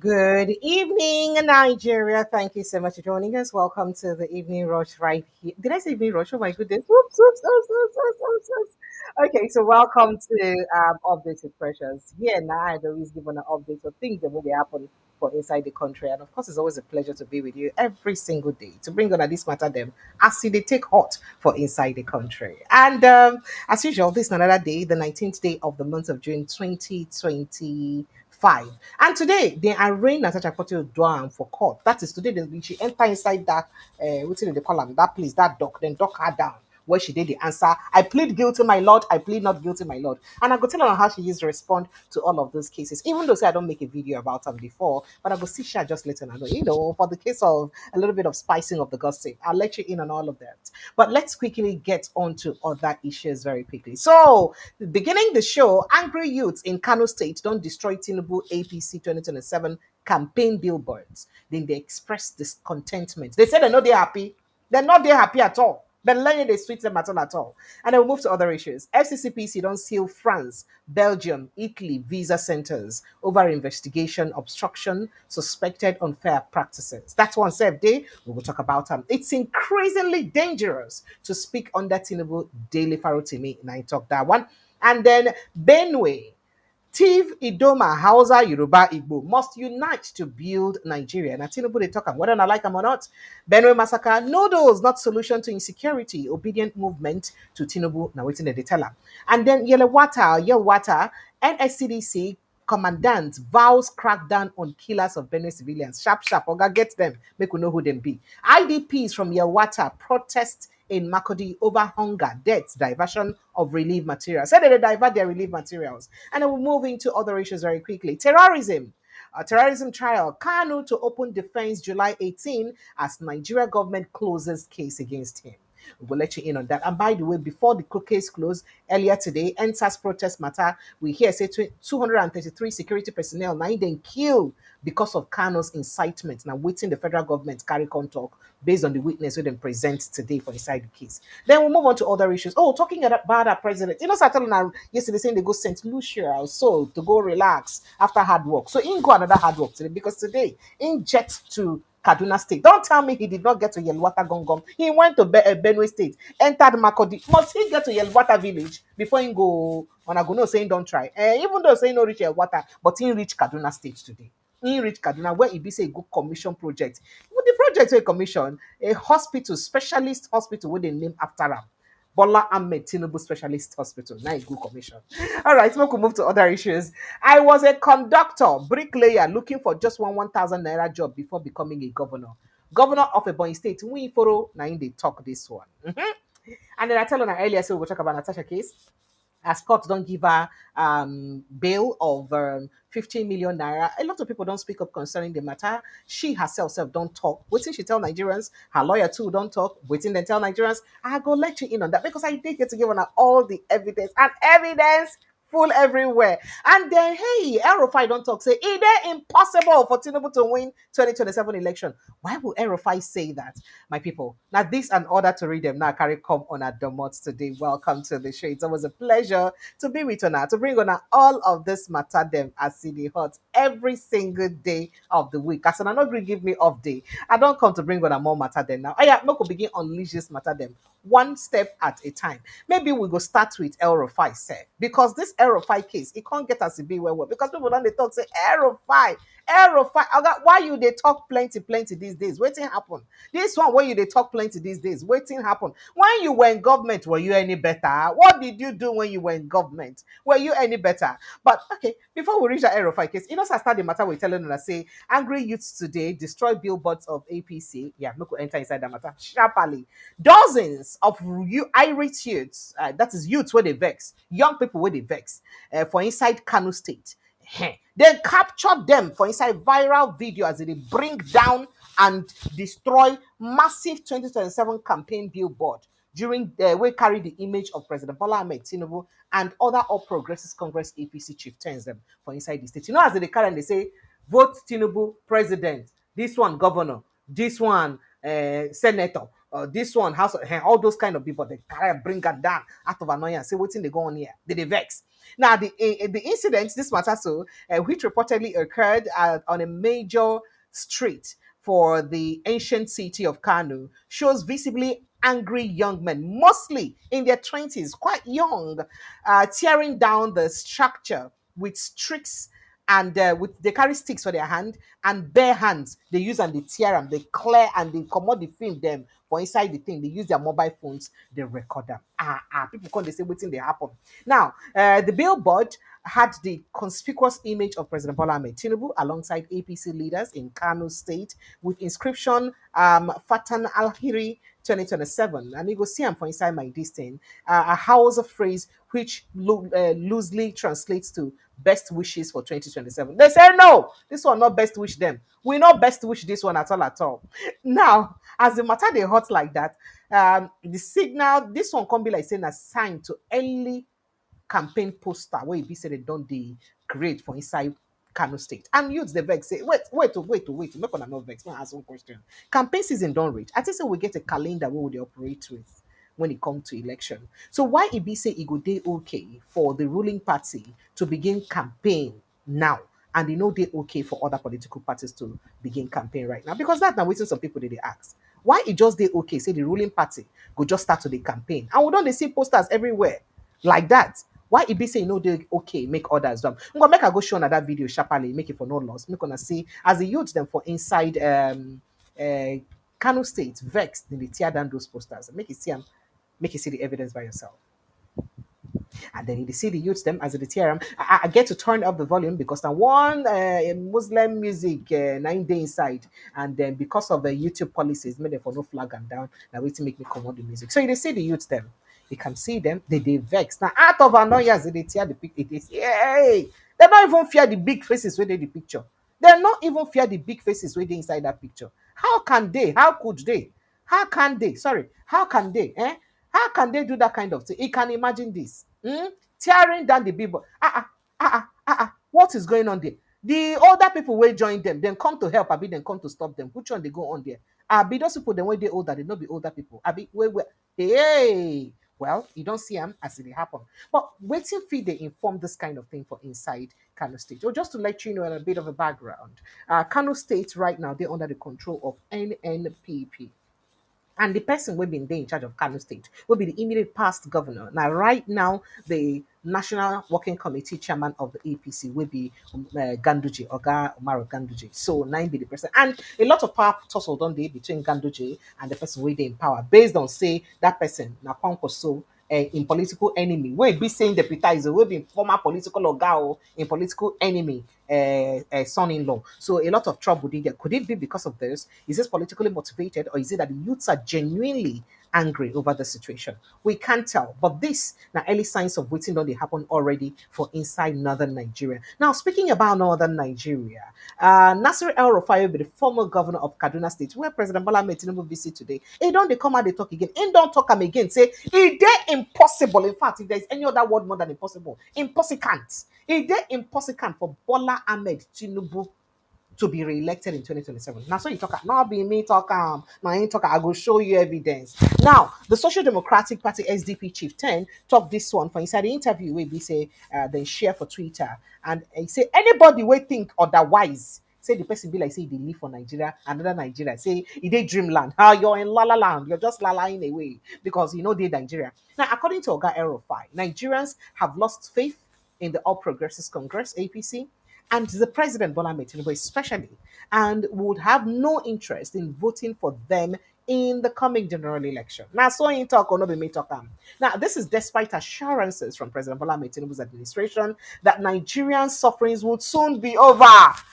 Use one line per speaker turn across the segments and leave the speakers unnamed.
Good evening, Nigeria. Thank you so much for joining us. Welcome to the evening rush right here. Did I say evening rush? Oh my goodness. Oops. Okay, so welcome to Updates with Precious. Here now, I'd always give an update of things that will be happening for inside the country. And of course, it's always a pleasure to be with you every single day to bring on this matter them as they take hot for inside the country. And as usual, this is another day, the 19th day of the month of June 2025. And today they arraigned Natasha Akpoti-Uduaghan for court. That is today she enter inside that what's in the column, that place, that dock, then dock her down. Where she did the answer, I plead guilty, my lord. I plead not guilty, my lord. And I go tell her how she used to respond to all of those cases. Even though say I don't make a video about them before, but I go see she just letting her know, for the case of a little bit of spicing of the gossip, I'll let you in on all of that. But let's quickly get on to other issues very quickly. So, beginning the show, angry youths in Kano State don't destroy Tinubu APC 2027 campaign billboards. Then they express discontentment. They say they're not they happy. They're not they happy at all. But learning they sweet them at all. And then we'll move to other issues. FCCPC don't seal France, Belgium, Italy visa centers over investigation, obstruction, suspected unfair practices. That's one safe day. We will talk about them. It's increasingly dangerous to speak under Tinubu daily Farotimi. And I talk that one. And then Benue. Tiv, Idoma, Hausa, Yoruba, Igbo must unite to build Nigeria. And Tinubu they talk, whether I like them or not. Benue massacre, noodles, not solution to insecurity. Obedient movement to Tinubu. Now waiting the tell her. And then Yelwata, NSCDC commandant vows crackdown on killers of Benue civilians. Sharp, Oga, get them. Make we know who them be. IDPs from Yelwata protest in Makodi over hunger, deaths, diversion of relief materials. Say that they divert their relief materials. And then we'll move into other issues very quickly. Terrorism. A terrorism trial. Kanu to open defense July 18 as Nigeria government closes case against him. We'll let you in on that. And by the way, before the case closed earlier today, NSAS protest matter, we hear say 233 security personnel now then killed because of Kano's incitement. Now waiting the federal government carry on talk based on the witness we then present today for inside the case. Then we'll move on to other issues. Oh, talking about our president. Saturday yesterday saying they go St. Lucia also to go relax after hard work. So in go another hard work today because today in jet to Kaduna State. Don't tell me he did not get to Yelwata Gongom. He went to Benue State, entered Makodi. Must he get to Yelwata village before he go on a go no saying don't try? Even though saying no reach Yelwata, but he reach Kaduna State today. He reach Kaduna where he be say good commission project. With the project we commission, a hospital, specialist hospital with the name after him. Bola Ahmed Tinubu Specialist Hospital. Now good commission. All right, we can move to other issues. I was a conductor, bricklayer, looking for just 1,000 naira job before becoming a governor. Governor of Ebonyi State. We follow now in they talk this one. And then I tell you earlier, so we'll talk about Natasha case. As court don't give her bail of 15 million naira. A lot of people don't speak up concerning the matter. She herself don't talk. Waiting she tell Nigerians, her lawyer too don't talk. Waiting then tell Nigerians, I go let you in on that because I did get to give her all the evidence and evidence full everywhere. And then, hey, Erofai don't talk. Say, is it impossible for Tinubu to win 2027 election? Why would Erofai say that, my people? Now, this and order to read them now carry come on at the mods today. Welcome to the show. It's always a pleasure to be with you now, to bring on all of this matter them as CD hot every single day of the week. As I'm not going to give me off day, I don't come to bring on a more matter them now. Oh yeah, we could begin unleash this matter them one step at a time. Maybe we go start with Erofai said because this Erofai case, it can't get us to be well because people don't they talk say Erofai. Why you they talk plenty these days? Waiting happen. This one where you they talk plenty these days. Waiting happen. When you were in government, were you any better? What did you do when you were in government? Were you any better? But okay, before we reach the Erofai case, I start the matter with telling us say angry youths today destroy billboards of APC. Yeah, look will enter inside the matter sharply. Dozens of irate youths, that is youths where they vex, young people where they vex, for inside Kano State. They captured them for inside viral video as they bring down and destroy massive 2027 campaign billboard during we carry the image of President Bola Tinubu and other All Progressives Congress APC chieftains them for inside the state. As they carry and they say, vote Tinubu president, this one governor, this one senator, this one house all those kind of people they carry bring her down out of annoyance. Say what thing they go on here? They vex. Now the incident this matter so which reportedly occurred on a major street for the ancient city of Kanu shows visibly angry young men, mostly in their 20s, quite young, tearing down the structure with sticks and with they carry sticks for their hand and bare hands. They use and they tear them, they clear and they commode the film them for inside the thing. They use their mobile phones, they record them. People come, they say, waiting they happen. Now, the billboard had the conspicuous image of President Bola Tinubu alongside APC leaders in Kano State with inscription Fatan Al-Hiri 2027. And you go see them for inside my distance. A house phrase which loosely translates to best wishes for 2027. They say no, this one not best wish them. We not best wish this one at all at all. Now, as the matter they hot like that, the signal, this one can be like saying a sign to early campaign poster where it be said they don't the create for inside Kano State. And youths the vex say, wait, make on not vex. Ask one question. Campaign season don't reach. I think so we get a calendar where we operate with when it comes to election. So why it be say it go day okay for the ruling party to begin campaign now? And they know they okay for other political parties to begin campaign right now. Because that now waiting some people they ask. Why it just they okay, say the ruling party go just start to the campaign. And we don't they see posters everywhere like that. Why it be say no they okay make others dumb. I'm gonna make I go show on that video sharply, make it for no loss. Make gonna see as the youth them for inside uh Kano State vexed in the tear down those posters. Make you see the evidence by yourself. And then you see the youths them as the TRM. I get to turn up the volume because now one Muslim music 9 day inside, and then because of the YouTube policies, made them for no flag and down. Now wait to make me come on the music. So you see the youths them. You can see them. They vex. Now out of annoyance, they tear the pic. It is yay. They don't even fear the big faces where they the picture. They not even fear the big faces where they inside that picture. How can they? How could they? How can they? Sorry. How can they? How can they do that kind of thing? You can imagine this. Tearing down the billboard. What is going on there? The older people will join them, then come to help, Abi, then come to stop them. Which one they go on there? Abi, those people, then when they older, they not be older people. Abi, wait. Hey, well, you don't see them as it happen. But waiting for they inform this kind of thing for inside Kano State. Or just to let you know a bit of a background. Kano State right now, they're under the control of NNPP. And the person will be in charge of Kano State will be the immediate past governor. Now, right now, the National Working Committee chairman of the APC will be Ganduje, Oga Umaru Ganduje. So, nine be the person. And a lot of power tussle done there between Ganduje and the person where they in power based on, say, that person, na Kwanko so, in political enemy. We be saying the Peter is will be former political oga in political enemy son-in-law. So a lot of trouble did there. Could it be because of this? Is this politically motivated, or is it that the youths are genuinely angry over the situation? We can't tell. But this now early signs of waiting on they happen already for inside northern Nigeria. Now speaking about northern Nigeria, Nasir El Rufai will be the former governor of Kaduna State, where President Bola Tinubu visit today. He don't they come out they talk again. He don't talk him again. Say it they impossible. In fact, if there's any other word more than impossible, impossible. It they impossible for Bola Ahmed Tinubu to be re-elected in 2027. Now, so you talk, not be me talk, now you talk, I will show you evidence. Now, the Social Democratic Party SDP chieftain talk this one for inside the interview where we say, then share for Twitter. And he say, anybody will think otherwise. Say the person be like, say they live for Nigeria, another Nigeria. Say, it they dreamland. How you're in La La Land. You're just la laing away because you know they Nigeria. Now, according to Oga Erofai, Nigerians have lost faith in the All Progressives Congress, APC, and the President Bola Tinubu especially, and would have no interest in voting for them in the coming general election. Now, so in talk or no be me talk. Now, this is despite assurances from President Bola Tinubu's administration that Nigerian sufferings would soon be over.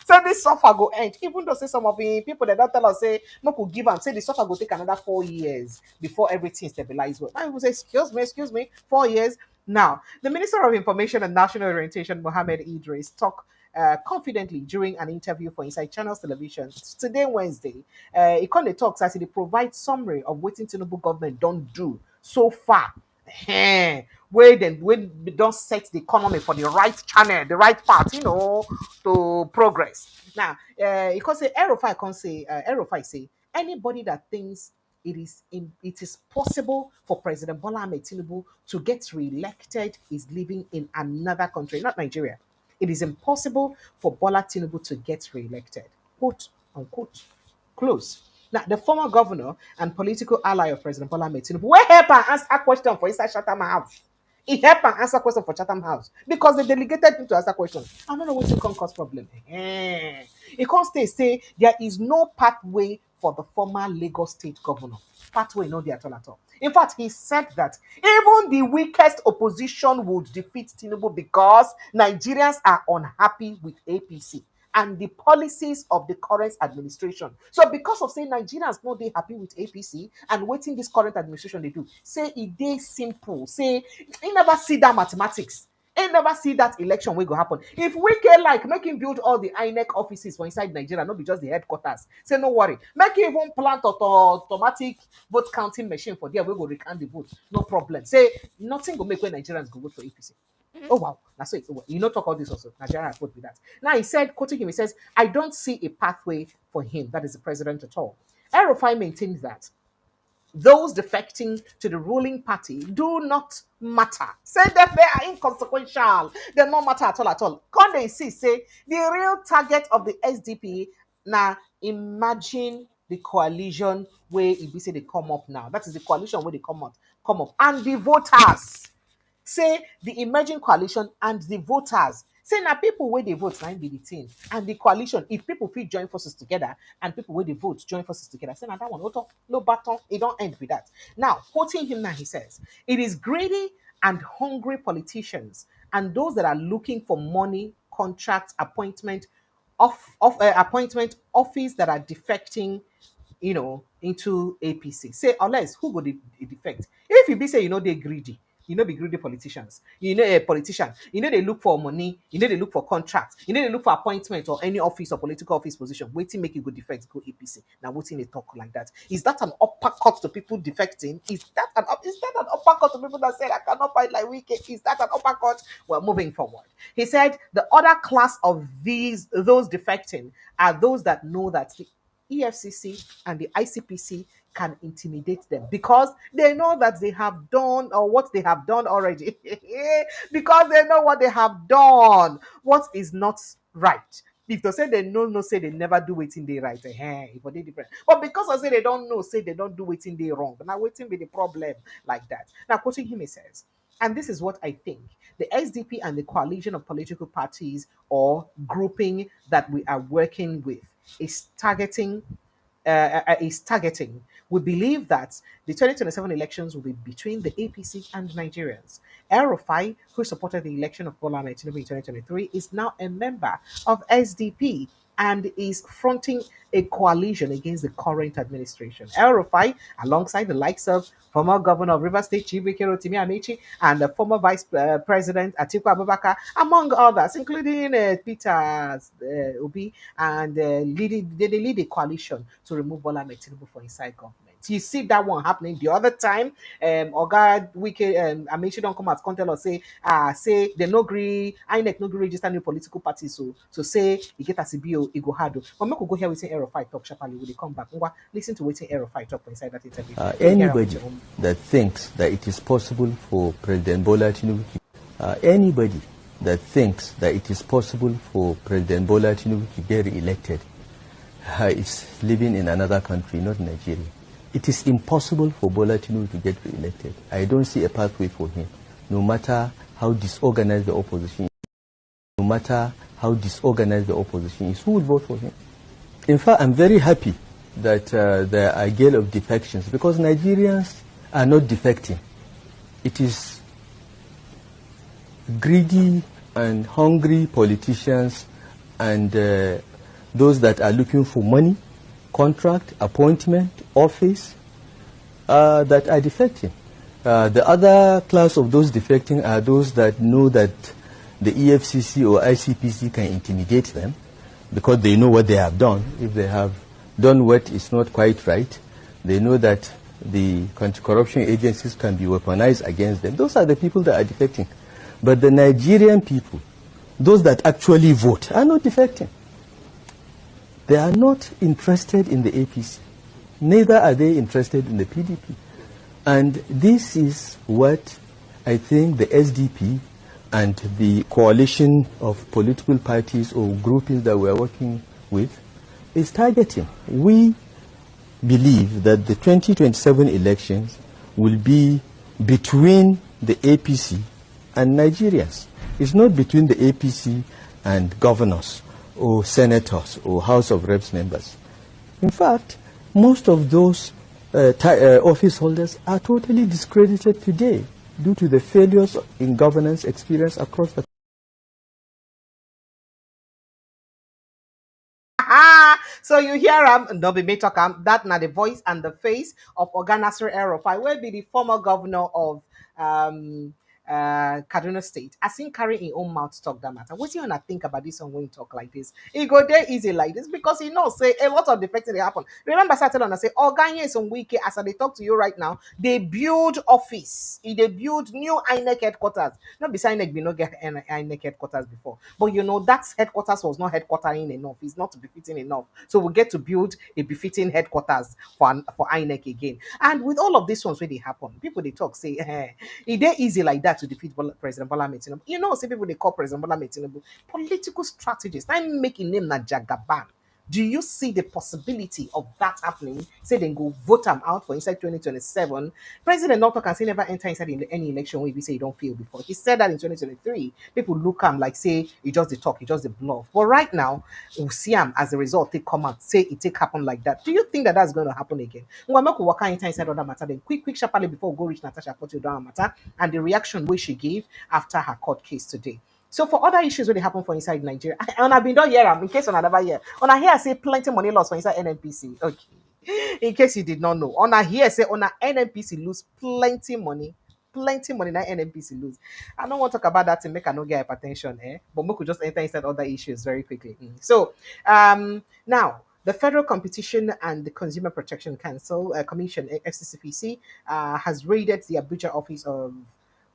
So this suffer go end. Even though say some of the people that don't tell us say no could give them say the suffer go take another 4 years before everything stabilizes. Well, I will say excuse me, 4 years. Now, the Minister of Information and National Orientation, Mohammed Idris, talk confidently during an interview for Inside Channels Television today, Wednesday. He kind of talks as he provides summary of what Tinubu government don't do so far. Where then we don't set the economy for the right channel, the right path, to progress. Now, because say Erofai can say Erofai say anybody that thinks it is possible for President Bola Tinubu to get re-elected is living in another country, not Nigeria. It is impossible for Bola Tinubu to get re-elected. Quote unquote. Close. Now, the former governor and political ally of President Bola Tinubu, where help and answer a question for inside Chatham House. He help and answer question for Chatham House because they delegated him to answer questions. I don't know what to cause problem. He can't say there is no pathway for the former Lagos State governor. Pathway no there at all. In fact, he said that even the weakest opposition would defeat Tinubu because Nigerians are unhappy with APC and the policies of the current administration. So because of saying Nigerians no they happy with APC and waiting this current administration they do, say it dey simple, say you never see that mathematics. Ain't never see that election will go happen. If we can like make him build all the INEC offices for inside Nigeria, not be just the headquarters. Say no worry. Make him even plant automatic vote counting machine for there. We go recount the vote. No problem. Say nothing will make when Nigerians go vote for APC. Oh wow, that's it. You know, talk all this also. Nigeria put with that. Now he said, quoting him, he says, I don't see a pathway for him, that is the president at all. El-Rufai maintains that those defecting to the ruling party do not matter. Say that they are inconsequential. They don't matter at all. Can they see, say, the real target of the SDP, now imagine the coalition where it be say they come up now. That is the coalition where they come up. And the voters. Say the emerging coalition and the voters. Say now people where they vote now be the team and the coalition. If people feel join forces together and people where they vote join forces together, say now that one no button. It don't end with that. Now quoting him now, he says it is greedy and hungry politicians and those that are looking for money, contract, appointment, appointment office that are defecting, into APC. Say unless who would defect? If you be say they greedy. Be greedy politicians. A politician. They look for money. They look for contracts. They look for appointment or any office or political office position. Waiting make you go defect, go APC. Now waiting they talk like that. Is that an uppercut to people defecting? Is that an uppercut to people that said I cannot fight like wicked? Is that an uppercut? Well, moving forward. He said the other class of those defecting are those that know that the EFCC and the ICPC can intimidate them because they know that they have done or what they have done already. Because they know what they have done, what is not right. If they say they know, say they never do it in the right, if they different. But because I say they don't know, say they don't do it in the wrong. Now waiting be the problem like that. Now quoting him, he says, and this is what I think. The SDP and the coalition of political parties or grouping that we are working with is targeting. We believe that the 2027 elections will be between the APC and Nigerians. El-Rufai, who supported the election of Bola Tinubu in 2023, is now a member of SDP and is fronting a coalition against the current administration. El-Rufai, alongside the likes of former governor of Rivers State, Chief Rotimi Amechi, and the former vice president Atiku Abubakar, among others, including Peter Obi, and they lead a coalition to remove Bola Tinubu for inside government. You see that one happening the other time. Oga Wike Amechi don't come out and tell us say they no agree, INEC no agree register new political parties, so say you get a CBO, it go hard. But make we go here with El-Rufai talk sharply when they come back. Listen to waiting El-Rufai talk inside that interview.
Anybody that thinks that it is possible for President Bola Tinubu to get elected is living in another country, not Nigeria. It is impossible for Bola Tinubu to get re-elected. I don't see a pathway for him, no matter how disorganized the opposition is. No matter how disorganized the opposition is, who will vote for him? In fact, I'm very happy that there are a gale of defections because Nigerians are not defecting. It is greedy and hungry politicians and those that are looking for money, contract, appointment, office, that are defecting. The other class of those defecting are those that know that the EFCC or ICPC can intimidate them because they know what they have done. If they have done what is not quite right, they know that the anti-corruption agencies can be weaponized against them. Those are the people that are defecting. But the Nigerian people, those that actually vote, are not defecting. They are not interested in the APC. Neither are they interested in the PDP. And this is what I think the SDP and the coalition of political parties or groupings that we are working with is targeting. We believe that the 2027 elections will be between the APC and Nigerians. It's not between the APC and governors or senators or House of Reps members. In fact, most of those office holders are totally discredited today due to the failures in governance experience across the
So you hear no be me talk that na the voice and the face of Oga Nasir El-Rufai, will be the former governor of um Kaduna State. As in carry in own mouth talk that matter. What you wanna think about this one when you talk like this? It go there easy like this because he knows say a lot of the things they happen. Remember started on I say Oga here some week as they talk to you right now, they build office, they build new INEC headquarters. Not beside INEC, we no get INEC headquarters before. But you know that headquarters was not headquartering enough. It's not befitting enough. So we get to build a befitting headquarters for INEC again. And with all of these ones where they happen, people they talk say, it dey easy like that to defeat President Bola Tinubu. You know, say people they call President Bola Tinubu political strategist. I'm making name na Jagaban. Do you see the possibility of that happening? Say then go vote him out for inside 2027. President Norton can say never enter inside any election where we say you don't feel before. He said that in 2023. People look him like say he just the talk, he just the bluff. But right now, we see him as a result, they come out, say it take happen like that. Do you think that that's going to happen again? Ngwamako waka enter inside other matter, then quick sharply before we go reach Natasha Akpoti-Uduaghan matter and the reaction which she gave after her court case today. So for other issues when they happen for inside Nigeria, and I've been done here, in case on another year, on a here say plenty money loss for inside NNPC. Okay. In case you did not know, on a here say on a NNPC lose plenty money that NNPC lose. I don't want to talk about that to make I not get hypertension, but we could just enter inside other issues very quickly. So now the Federal Competition and the Consumer Protection Council Commission, FCCPC, has raided the Abuja office of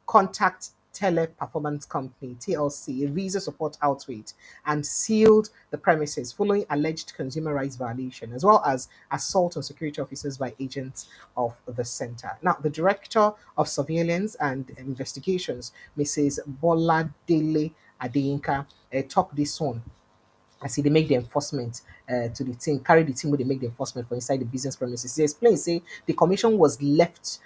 Contact Teleperformance Company, TLC, a visa support outfit, and sealed the premises following alleged consumer rights violation, as well as assault on security officers by agents of the center. Now, the Director of Surveillance and Investigations, Mrs. Bola Dele Adeyinka, talked this one I see they make the enforcement to the team, carry the team where they make the enforcement for inside the business premises. They explain, say the commission was left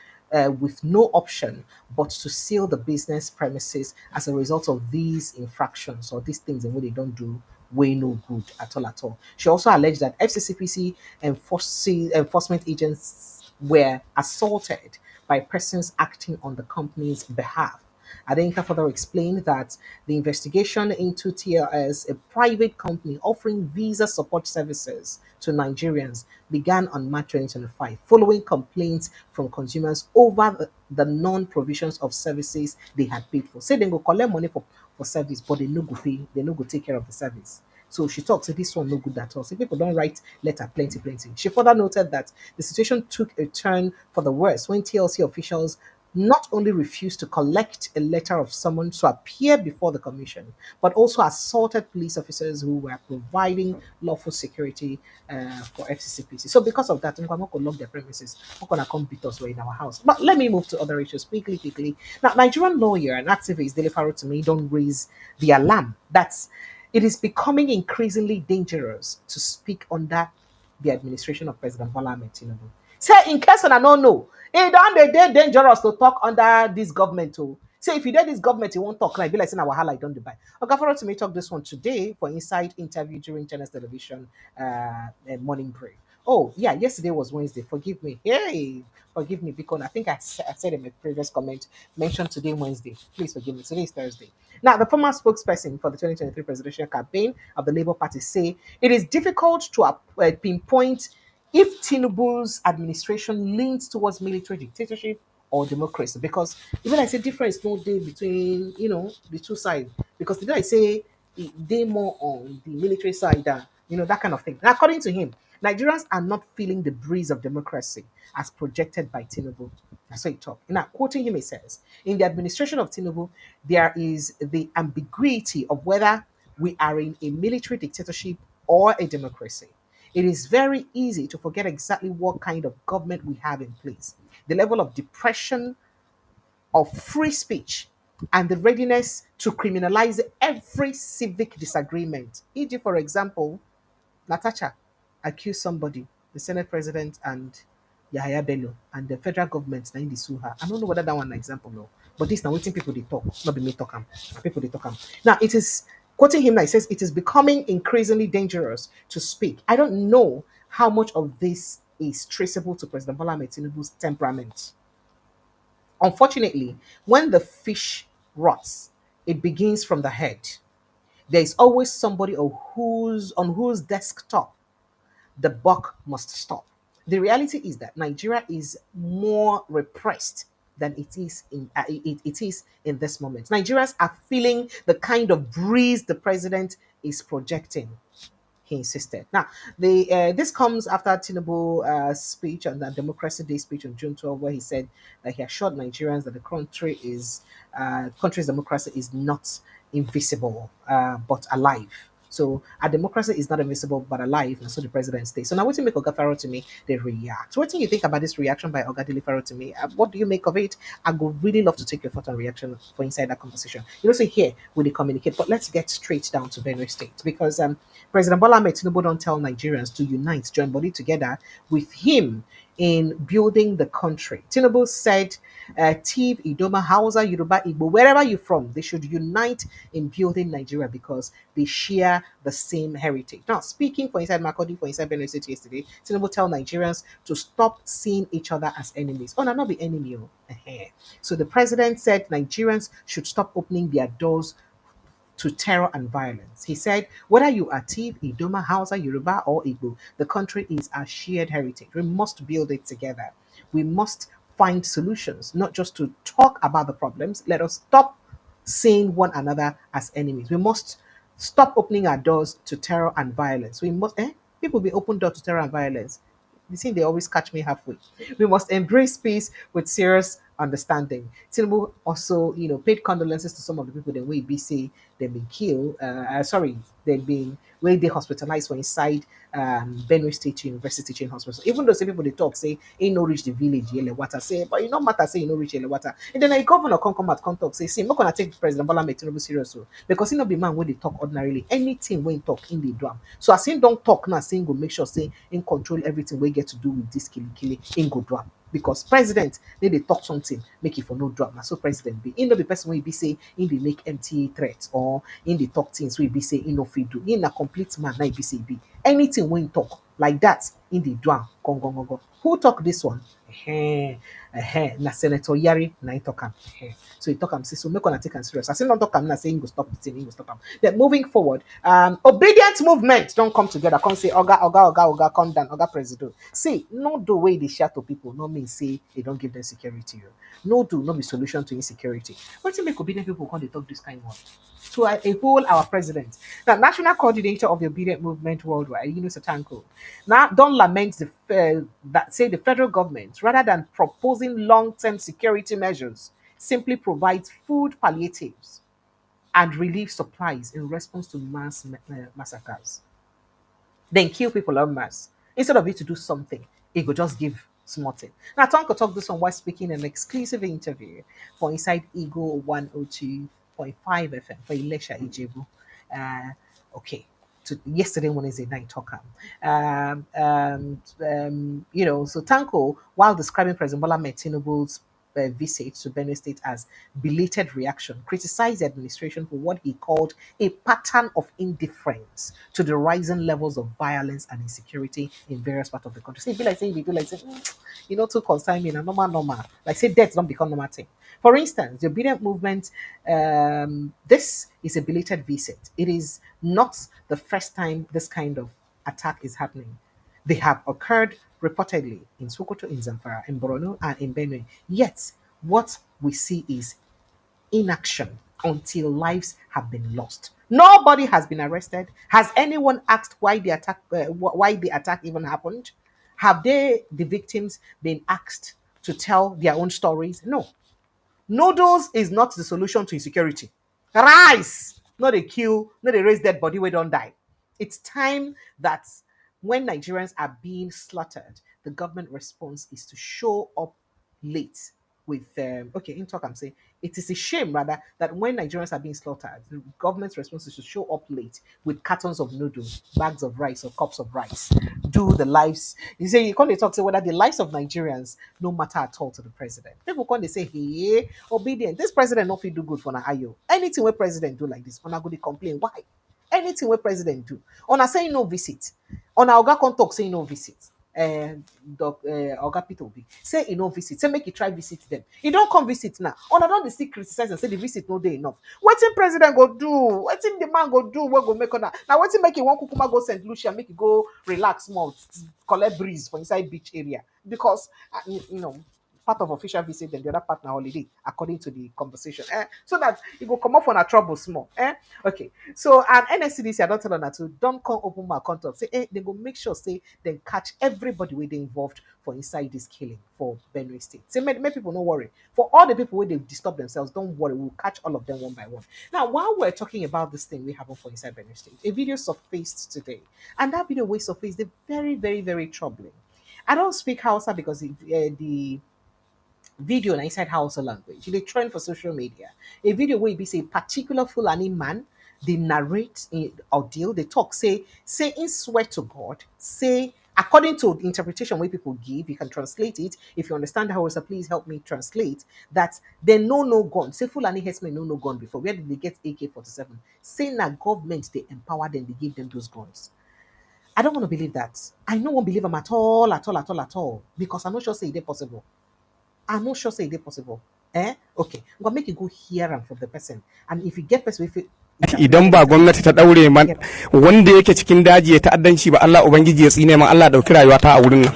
with no option but to seal the business premises as a result of these infractions or these things and what they don't do way no good at all at all. She also alleged that FCCPC enforcement agents were assaulted by persons acting on the company's behalf. Adenka further explained that the investigation into TLS, a private company offering visa support services to Nigerians, began on March 2025 following complaints from consumers over the non-provisions of services they had paid for. Say they go collect money for service, but they no go pay, they no go take care of the service. So she talks, say this one no good at all. So people don't write letter plenty. She further noted that the situation took a turn for the worse when TLC officials not only refused to collect a letter of summons to appear before the commission, but also assaulted police officers who were providing lawful security for FCCPC. So because of that, I'm not going to lock their premises. Not going to come beat us in our house. But let me move to other issues quickly. Now, Nigerian lawyer and activist Dele to me don't raise the alarm. That's it is becoming increasingly dangerous to speak under the administration of President Bola Tinubu. Say in case una no know, it don dey dangerous to talk under this government oh. Say if you dey this government, you won't talk like be like saying na wahala you don dey buy. Oga follow to me talk this one today for inside interview during Channels Television morning brief. Oh yeah, yesterday was Wednesday. Forgive me. Hey, forgive me because I think I said in my previous comment mentioned today Wednesday. Please forgive me. Today is Thursday. Now, the former spokesperson for the 2023 presidential campaign of the Labour Party say it is difficult to pinpoint if Tinubu's administration leans towards military dictatorship or democracy, because even I say difference no day between the two sides, because the day I say they more on the military side than that kind of thing. And according to him, Nigerians are not feeling the breeze of democracy as projected by Tinubu. That's what he talked. Now, quoting him, he says, in the administration of Tinubu, there is the ambiguity of whether we are in a military dictatorship or a democracy. it is very easy to forget exactly what kind of government we have in place. The level of depression of free speech and the readiness to criminalize every civic disagreement. E.g., for example, Natasha accused somebody, the Senate President and Yahaya Bello, and the federal government na they sue her. I don't know whether that one an example no, but this now waiting people they talk, not be me talk am. People they talk am. Now it is quoting him now. He says it is becoming increasingly dangerous to speak. I don't know how much of this is traceable to President Bola Tinubu's temperament. Unfortunately, when the fish rots, it begins from the head. There is always somebody on whose desktop the buck must stop. The reality is that Nigeria is more repressed than it is in this moment. Nigerians are feeling the kind of breeze the president is projecting, he insisted. Now, this comes after Tinubu speech on the Democracy Day speech on June 12, where he said that he assured Nigerians that the country's democracy is not invisible but alive. So our democracy is not invisible but alive, and so the president stays. So now what do you make Oga Farrow to me? They react. What do you think about this reaction by Oga Dele Farrow to me? What do you make of it? I would really love to take your thought and reaction for inside that conversation. You know, so here we communicate, but let's get straight down to Benue State because President Bola Tinubu don't tell Nigerians to unite, join body together with him in building the country. Tinubu said, Tiv, Idoma, Hausa, Yoruba, Igbo, wherever you're from, they should unite in building Nigeria because they share the same heritage. Now, speaking for Inside Makodi, for Inside Benue City yesterday, Tinubu tell Nigerians to stop seeing each other as enemies. Oh, no, not be enemy. Oh. So the president said Nigerians should stop opening their doors to terror and violence. He said, whether you are Tiv, Idoma, Hausa, Yoruba, or Igbo, the country is our shared heritage. We must build it together. We must find solutions, not just to talk about the problems. Let us stop seeing one another as enemies. We must stop opening our doors to terror and violence. We must, people be open door to terror and violence. You see, they always catch me halfway. We must embrace peace with serious understanding. Tinubu also, paid condolences to some of the people that we be say they've been killed. They've been where they hospitalized for inside Benue State University Teaching Hospital. Even though some people they talk say ain't no reach the village yele water say, but you know matter say you no reach yele water. And then a governor come out come talk say, see, I'm not gonna take President Bola Tinubu serious because he not be man when they talk ordinarily. Anything when talk in the drum. So as him don't talk now, saying go make sure say in control everything we get to do with this killing in go drum. Because president they talk something make it for no drama. So president be in the person will be say in the make empty threats or in the talk things we be say in no fit do in a complete man na be say be anything when talk like that in the drum go go go go. Who talk this one? Na Senator Yari na talk am. So he talk am say so make una take am serious. I say not talk am na say he go stop the thing, he go stop am. Then moving forward, obedient movement don't come together. Come say Oga, come down, Oga President. See, no do way they share to people, no mean say they don't give them security. No do not be solution to insecurity. What to make obedient people come they talk this kind of to a whole our president. Now, national coordinator of the obedient movement worldwide, Satanko, now don't lament that say the federal government, rather than proposing long-term security measures, simply provides food palliatives and relief supplies in response to massacres. Then kill people en masse. Instead of it to do something, it could just give small thing. Now, Tonko talked this one while speaking in an exclusive interview for Inside Eagle 102.5 FM for Ilesha Ijebu. Okay. Yesterday one is a night talker. So Tanko, while describing President Bola Tinubu's visit to Benue State as belated reaction, criticized the administration for what he called a pattern of indifference to the rising levels of violence and insecurity in various parts of the country. So it be like saying, too concern me, normal. Like say death don't become normal thing. For instance, the obedient movement, this is a belated visit. It is not the first time this kind of attack is happening. They have occurred reportedly in Sokoto, in Zamfara, in Borno, and in Benue. Yet, what we see is inaction until lives have been lost. Nobody has been arrested. Has anyone asked why the attack even happened? Have the victims, been asked to tell their own stories? No. Noodles is not the solution to insecurity. Rice, not a kill, not a raise dead body we don't die. It's time that when Nigerians are being slaughtered, the government response is to show up late with okay in talk I'm saying it is a shame rather that when Nigerians are being slaughtered, the government's response is to show up late with cartons of noodles, bags of rice or cups of rice. Do the lives you say you can't talk to whether the lives of Nigerians no matter at all to the president. People come they say hey obedient. This president not fit do good for na ayo. Anything where president do like this, on go dey complain. Why? Anything where president do. On a say no visit. On a oga come talk say no visit. Oga Peter Obi say he no visit, say make he try visit them. He don't come visit now. Una don dey still criticize and say the visit no dey enough. Wetin president go do? Wetin the man go do? What go make una? Now wetin make he wan kukuma go St. Lucia, make he go relax more, collect breeze for inside beach area because you know part of official visit and the other part na holiday according to the conversation. So that you go come off on a trouble small. Okay. So and NSCDC, I don't tell her to don't come open my contact. Say they go make sure say they catch everybody where they involved for inside this killing for Benue State. Say make people don't worry. For all the people where they disturb themselves, don't worry. We'll catch all of them one by one. Now, while we're talking about this thing we have for inside Benue State, a video surfaced today, and that video we surfaced is very, very, very troubling. I don't speak Hausa because the video na inside Hausa language. They trend for social media. A video where be say particular Fulani man, they narrate in ordeal, they talk, say in swear to God, say according to the interpretation where people give, you can translate it. If you understand Hausa, please help me translate that they know no gun. Say Fulani herdsmen know no gun before. Where did they get AK-47? Say na government they empower them, they give them those guns. I don't want to believe that. I no one believe them at all, at all, at all, at all. Because I'm not sure say it possible. I'm not sure say it possible. Okay. I'm gonna make you go hear and from the person. And if you get person if
idan ba gwamnati ta daure man wanda yake cikin daji ya ta'addanci ba Allah ubangiji ya tsine man Allah dauki rayuwa ta a wurin nan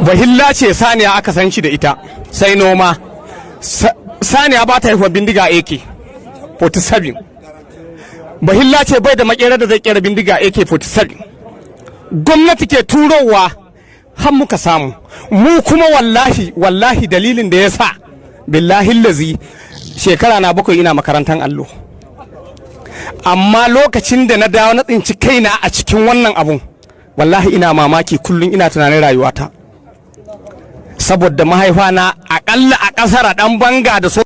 bahilla ce saniya aka san shi da ita sai noma saniya ba ta haihuwa bindiga AK 47 bahilla ce bai da makera da zai kera bindiga AK 47 gwamnati ke turowa har muka samu mu kuma wallahi dalilin da yasa billahi lazi shekara na 7 ina makarantan allo amma lokacin da na dawo na tsinci kaina a cikin wannan abun wallahi ina mamaki kullun ina tunanin rayuwata saboda mahaifa na akalla a kasar dan banga da so.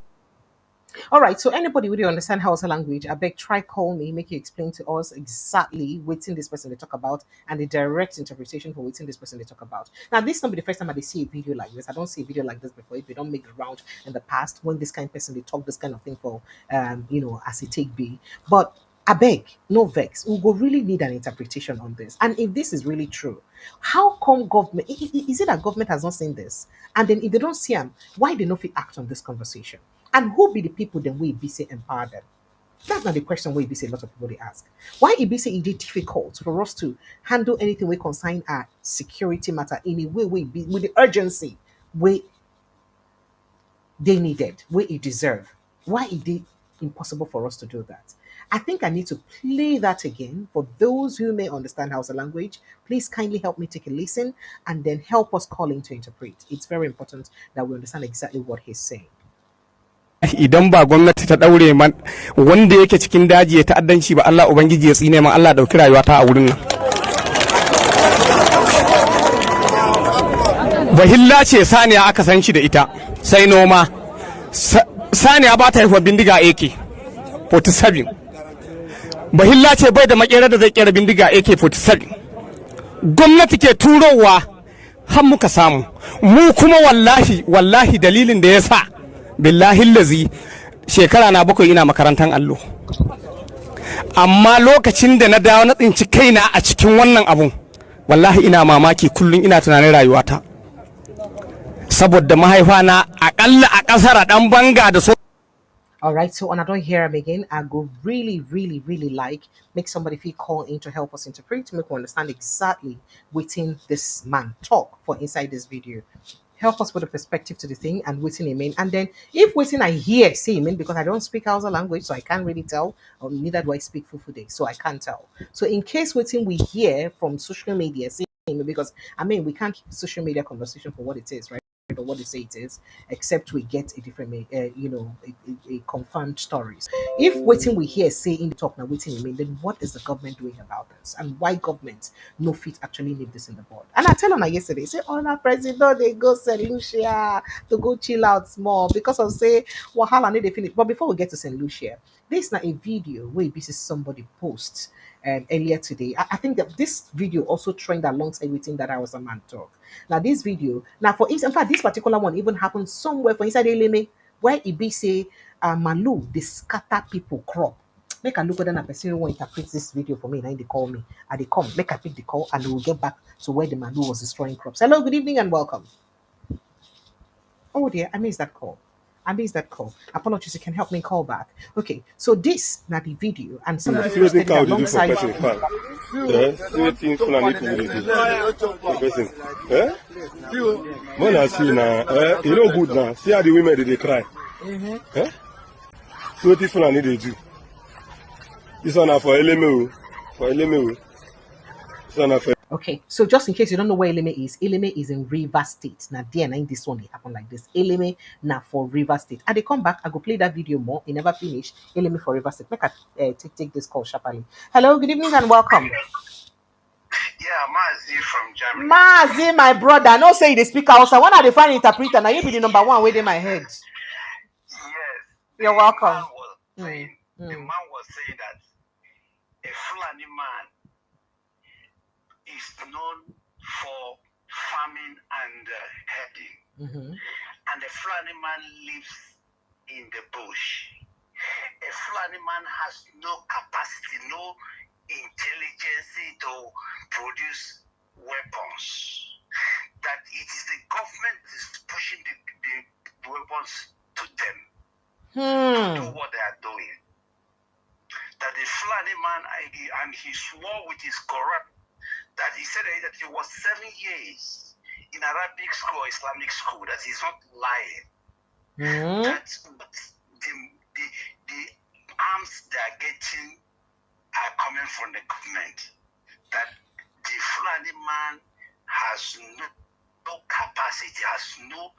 All right, so anybody who don't understand Hausa language, I beg try call me, make you explain to us exactly what's in this person they talk about and the direct interpretation for what's in this person they talk about. Now, this is not be the first time I see a video like this. I don't see a video like this before. If they don't make the round in the past, when this kind of person they talk this kind of thing for, as it take be. But I beg, no vex. We will really need an interpretation on this. And if this is really true, how come government? Is it that government has not seen this? And then if they don't see them, why they not fit act on this conversation? And who be the people then we be say empower them? That's not the question we be say a lot of people they ask. Why it be say it is difficult for us to handle anything we consign our security matter in a way we be with the urgency we they needed, we it deserve. Why it is impossible for us to do that? I think I need to play that again for those who may understand Hausa language. Please kindly help me take a listen and then help us call in to interpret. It's very important that we understand exactly what he's saying.
Idan ba gwamnati ta daure man wanda yake cikin daji ya ta'addanci ba Allah ubangiji ya tsine man Allah dauki rayuwa ta a wurin nan bahilla ce saniya aka san shi da ita sai noma saniya ba ta haihuwa bindiga AK 47 bahilla ce bai da makera da zai kera bindiga AK 47 gwamnati ke turowa har muka samu mu kuma wallahi dalilin da yasa billahi lazi shekara na 7 ina makarantan allo amma lokacin da na dawo na tsinci kaina a cikin wannan abun wallahi ina mamaki kullun ina tunanin rayuwata saboda mahaifa na akalla a kasar dan banga da so.
All right, so when I don't hear him again, I go really like make somebody feel call in to help us interpret to make we understand exactly within this man talk for inside this video. Help us put a perspective to the thing and waiting him in. And then if waiting I hear say him in because I don't speak Hausa language, so I can't really tell, or neither do I speak Fufude, so I can't tell. So in case waiting we hear from social media, say him because I mean we can't keep social media conversation for what it is, right? or what they say it is, except we get a different, a confirmed stories. If waiting we hear say in the talk now waiting remain, then what is the government doing about this, and why government no fit actually leave this in the board? And I tell her yesterday, say, "Oh, now president they go St. Lucia to go chill out small because of say wahala need they finish." But before we get to St. Lucia, this is not a video where this is somebody post earlier today. I think that this video also trend alongside everything that I was a man talk. Now this video, now for instance, in fact, this particular one even happened somewhere for inside Eleme, where it be say Malu they scatter people crop. Make a look at that person who will interpret this video for me. Now they call me. And they come, make a pick the call, and we'll get back to where the Malu was destroying crops. Hello, good evening, and welcome. Oh dear, I missed that call. I missed that call. Apologies, you can help me call back. Okay, so this now the video, and somebody posted it alongside.
See what things Fulani people dey do for person. When I see now, you know good now. See how the women they cry. See what things Fulani they do. This one are for Eleme, for Eleme. This one are for.
Okay, so just in case you don't know where Eleme is in River State. Now, there, now this one, they happen like this. Eleme, now for River State. And they come back, I go play that video more. It never finish. Eleme for River State. Make I take this call sharply. Hello, good evening, and welcome.
Yeah, Mazi from Germany.
Mazi, my brother. No say the speaker also. When I define interpreter, now you be the number one within my head.
Yes.
You're welcome.
The man was saying that a Fulani man is known for farming and herding. And a Fulani man lives in the bush. A Fulani man has no capacity, no intelligence to produce weapons. That it is the government is pushing the weapons to them to do what they are doing. That the Fulani man and he swore with his corrupt that he said that he was 7 years in Arabic school or Islamic school, that he's not lying. That the arms they are getting are coming from the government. That the Fulani man has no capacity, has no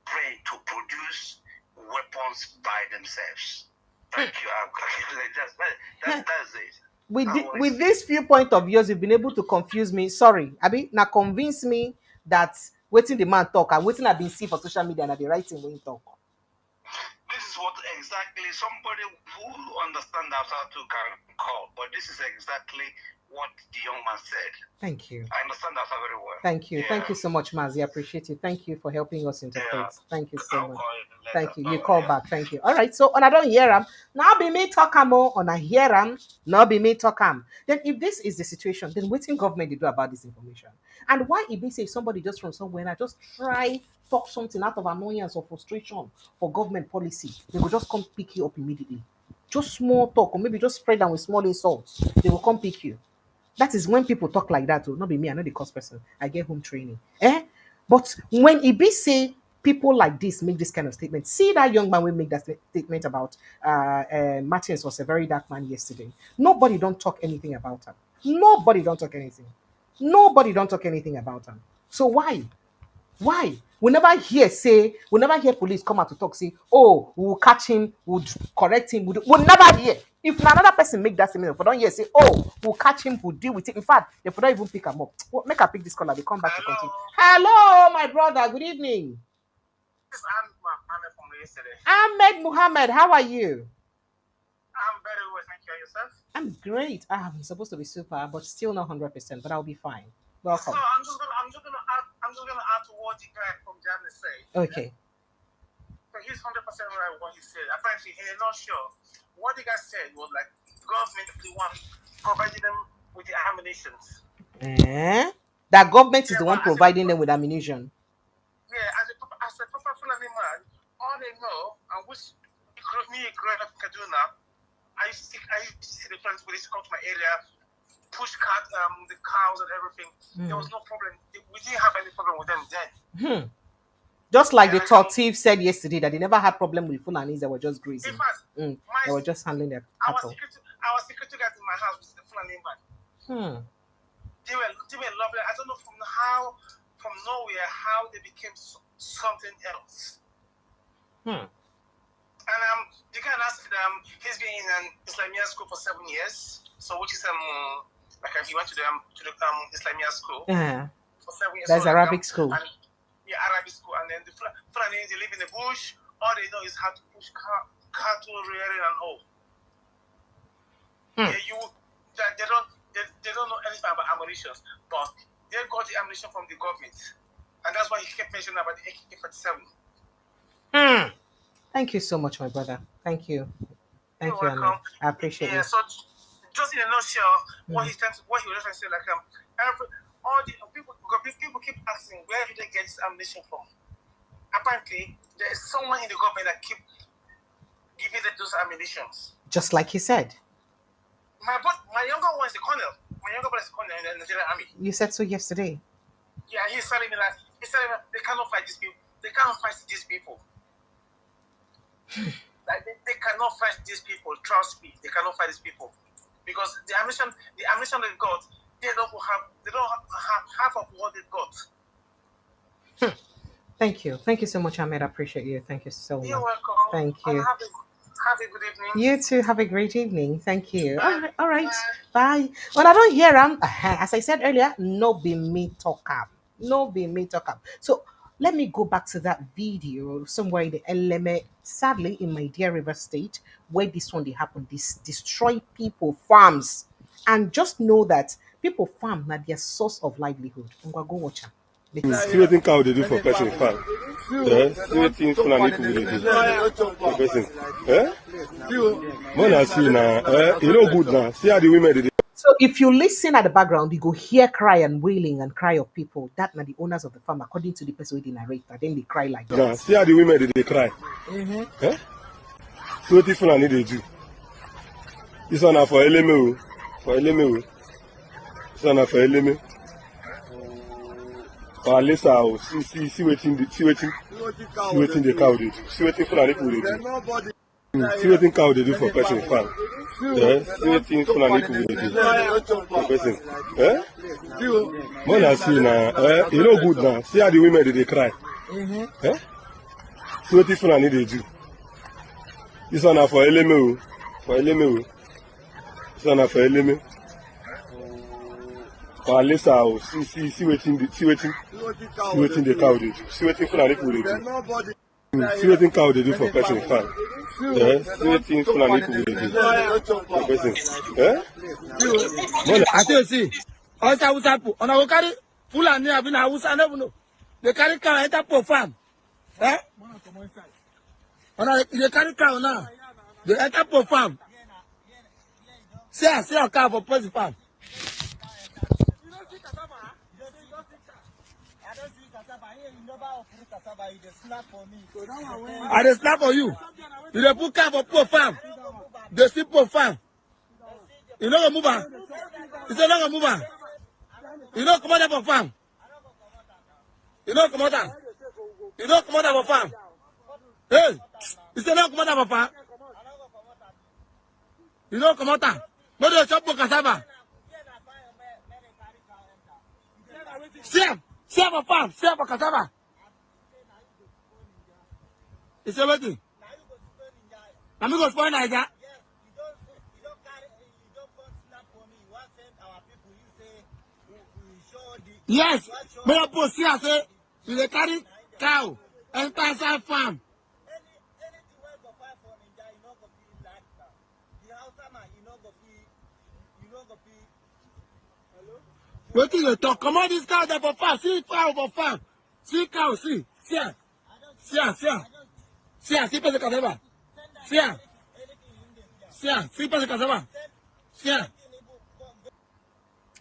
brain to produce weapons by themselves. Thank you. That's it.
With this viewpoint of yours, you've been able to confuse me. Sorry, Abi, now convince me that waiting the man talk and waiting I've been see for social media and the writing when talk.
This is what exactly somebody who understands how to can call, but this is exactly what the young man said.
Thank you.
I understand that very well.
Thank you. Yeah. Thank you so much, Mazi. I appreciate it. Thank you for helping us interpret. Yeah. Thank you so much. Thank you. You call back. Thank you. All right. So, on I don't hear him. Now be me talk more. On I hear him. Now be me talk him. Then, if this is the situation, then what in government they do about this information? And why if they say somebody just from somewhere and I just try talk something out of annoyance or frustration for government policy, they will just come pick you up immediately. Just small talk, or maybe just spread them with small insults. They will come pick you. That is when people talk like that. Not be me, I'm not the cost person. I get home training. But when it be say people like this make this kind of statement, see that young man will make that statement about Martins was a very dark man yesterday. Nobody don't talk anything about him. Nobody don't talk anything. Nobody don't talk anything about him. So why? Why? We never hear police come out to talk, say, oh, we'll catch him, we'll correct him. We'll never hear. If another person make that statement, if we don't hear, say, oh, we'll catch him, we'll deal with it. In fact, if we don't even pick him up, make her pick this caller, they come back to continue. Hello, my brother, good evening.
This is Ahmed from yesterday.
Ahmed Muhammad, how are you?
I'm very well, thank you. Yourself?
I'm great. I'm supposed to be super, but still not 100%, but I'll be fine. Welcome.
So I'm just gonna add to what the guy from Germany said.
Okay.
So he's 100% right with what he said. Apparently, he's not sure. What the guy said was like government is the one providing them with the ammunition.
That government is the one providing them with ammunition.
Yeah, as a proper Fulani man, all they know, and which me growing up in Kaduna, I used to see the friends when they used to come to my area, push the cows and everything. There was no problem. We didn't have any problem with them then.
Just like the Tortif said yesterday that they never had problem with Fulanis, they were just grazing.
In fact,
they were just handling their cattle.
Our security guys in my house was the Fulani man. They were lovely. I don't know from nowhere how they became something else.
Hmm.
And the guy asked he's been in an Islamia school for 7 years, so which is like he went to the Islamia school for 7 years.
That's
so
Arabic school.
And, yeah, Arabic school, and then the Fulani, they live in the bush. All they know is how to push cattle rearing and all. Yeah, they don't know anything about ammunition, but they got the ammunition from the government, and that's why he kept mentioning about the AK-47.
Thank you so much, my brother. Thank you. Thank
You're
you,
welcome.
I appreciate it.
So just in a nutshell, what he was trying to say, like all the people keep asking where did they get this ammunition from? Apparently, there is someone in the government that keep giving them those ammunitions.
Just like he said.
My younger one is the colonel. My younger brother is the colonel in the Nigerian army.
You said so yesterday.
Yeah, he's telling me that they cannot fight these people. They cannot fight these people. Like they cannot fight these people. Trust me, they cannot fight these people because the ammunition they've got, they don't have half of what they've got.
Thank you so much, Ahmed. I appreciate you. Thank you so much.
You're welcome.
Thank you.
Have a good evening.
You too. Have a great evening. Thank you. All right. Bye. When I don't hear them, as I said earlier, no be me talk up. No be me talk up. So let me go back to that video somewhere in the LMA, sadly in my dear River State, where this one they happen. This destroy people farms, and just know that people farm na their source of livelihood. I'm gonna go watch them.
See what think how they do for person farm. Yeah, see what things Fulani people they do for person. Eh? Man, I see now. You know good now. See how the women they.
So if you listen at the background, you go hear cry and wailing and cry of people. That are the owners of the farm, according to the person with the narrator. Then they cry like that.
Nah, see how the women they cry. Eh? See what Fulani they do. This one are for LMO. For LMO. This one are for LMO. Lisa, see waiting the cow they do. See waiting Fulani people they do. See waiting cow they do for person farm. Yeah, see waiting Fulani people they do for person. Eh? Man, I see now. You know good now. See how the women they cry. Eh? See waiting Fulani they do. This one are for LMO. For LMO. This one are for LMO. Lisa, see waiting the cow they do. See waiting Fulani people they do. See waiting cow they do for person farm. Yeah, see waiting Fulani people they do for person. Eh?
I tell you, see, Hausa on our carry Fulani have been Hausa never know. They carry cow enter for farm. Eh? They carry cow now. They enter for farm. See a cow for person farm. I dey snap for you. You dey put car for poor farm. They still poor farm. You no go move am. You say no go move am. You no comot am for farm. You no comot am. You no comot am for farm. Hey, you say no comot am for farm. You no comot am. No dey chop cassava. See am for farm. See am for cassava. You say wetin? Na me go spoil Naija. Yes, me a post here say you dey carry cow enter inside farm. Wetin you talk? Come on, this cow there for farm. See cow for farm. See cow, see am. See person cassava. See am. See person cassava. See am.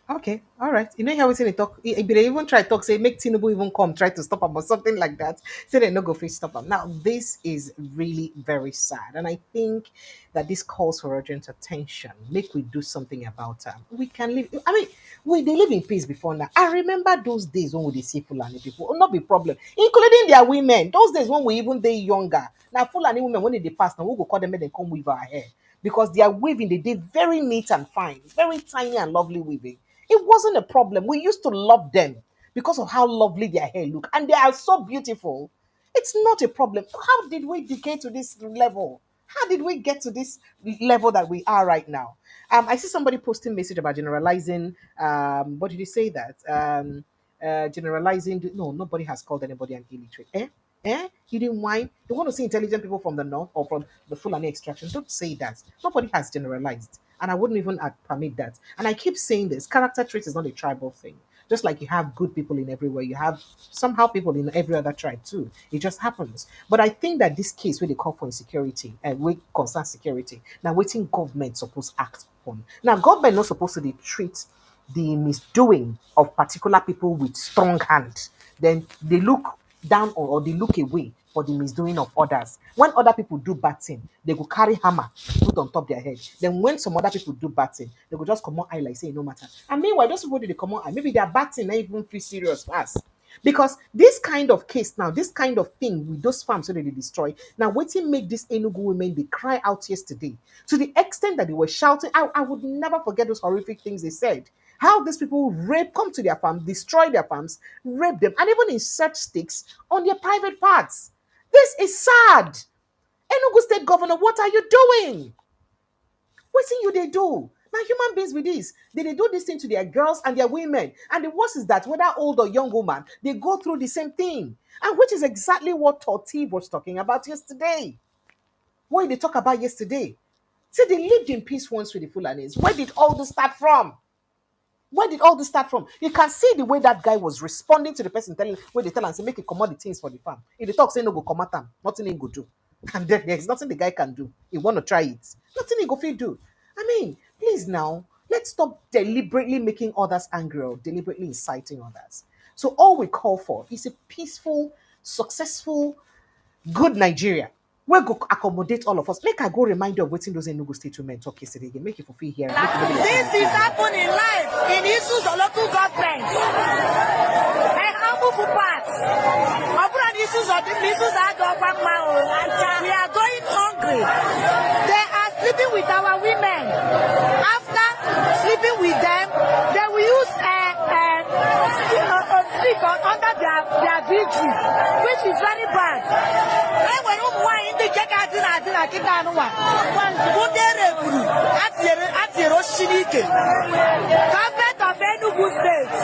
Okay, all right. You know how we say they talk. If they even try to talk, say make Tinubu even come, try to stop him or something like that. Say they no go face stop him. Now this is really very sad, and I think that this calls for urgent attention. Make we do something about it. We can live. I mean, they live in peace before now. I remember those days when we see Fulani people, not be problem, including their women. Those days when we even they younger. Now Fulani women when they pass, now we go call them and they come weave our hair because their weaving they did very neat and fine, very tiny and lovely weaving. It wasn't a problem. We used to love them. because of how lovely their hair look, and they are so beautiful. It's not a problem. How did we decay to this level? How did we get to this level that we are right now? I see somebody posting message about generalizing. What did you say that? Generalizing. No, nobody has called anybody an illiterate. Eh? Eh? You didn't whine. You want to see intelligent people from the north or from the Fulani extraction? Don't say that. Nobody has generalized, and I wouldn't even permit that. And I keep saying this: character trait is not a tribal thing. Just like you have good people in everywhere, you have somehow people in every other tribe too. It just happens. But I think that this case where they call for insecurity and we concern security, now waiting government supposed act on. Now government not supposed to dey treat the misdoing of particular people with strong hand. Then they look down or they look away for the misdoing of others. When other people do bad thing, they go carry hammer, put on top their head. Then when some other people do bad thing, they go just come on eye like say no matter. And meanwhile, those people they come on eye, maybe their bad thing not even feel serious fast. Because this kind of case now, this kind of thing with those farms that they destroy, now waiting make this Enugu women they cry out yesterday to the extent that they were shouting. I would never forget those horrific things they said. How these people come to their farms, destroy their farms, rape them, and even insert sticks on their private parts. This is sad. Enugu State Governor, what are you doing? What see you they do? Now human beings with this, they do this thing to their girls and their women. And the worst is that whether old or young woman, they go through the same thing. And which is exactly what Torti was talking about yesterday. What did they talk about yesterday? See, they lived in peace once with the Fulanis. Where did all this start from? Where did all this start from? You can see the way that guy was responding to the person telling where they tell and say make a commodity things for the farm. If they talk, say no go come at them, nothing he go do. And then there's nothing the guy can do. He want to try it. Nothing he go feel do. I mean, please now, let's stop deliberately making others angry or deliberately inciting others. So all we call for is a peaceful, successful, good Nigeria. We go accommodate all of us. Make I go remind you of waiting those Enugu State women talk yesterday again. Make you fulfill here.
This is happening live in issues of local government. And humble for parts. Upon issues of the issues are we are going hungry. They are sleeping with our women. After sleeping with them, they will use stick under their victory, which is very bad. Government of Enugu State.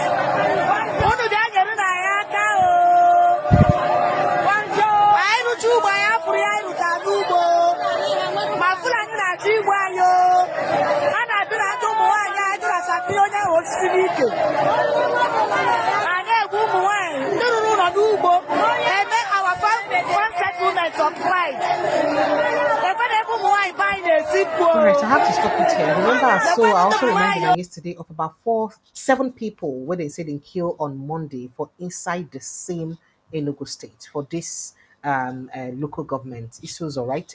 All right, I have to stop it here. Remember, I also reminded you yesterday of about 7 people where they said they killed on Monday for inside the same Enugu State for this local government issues. All right,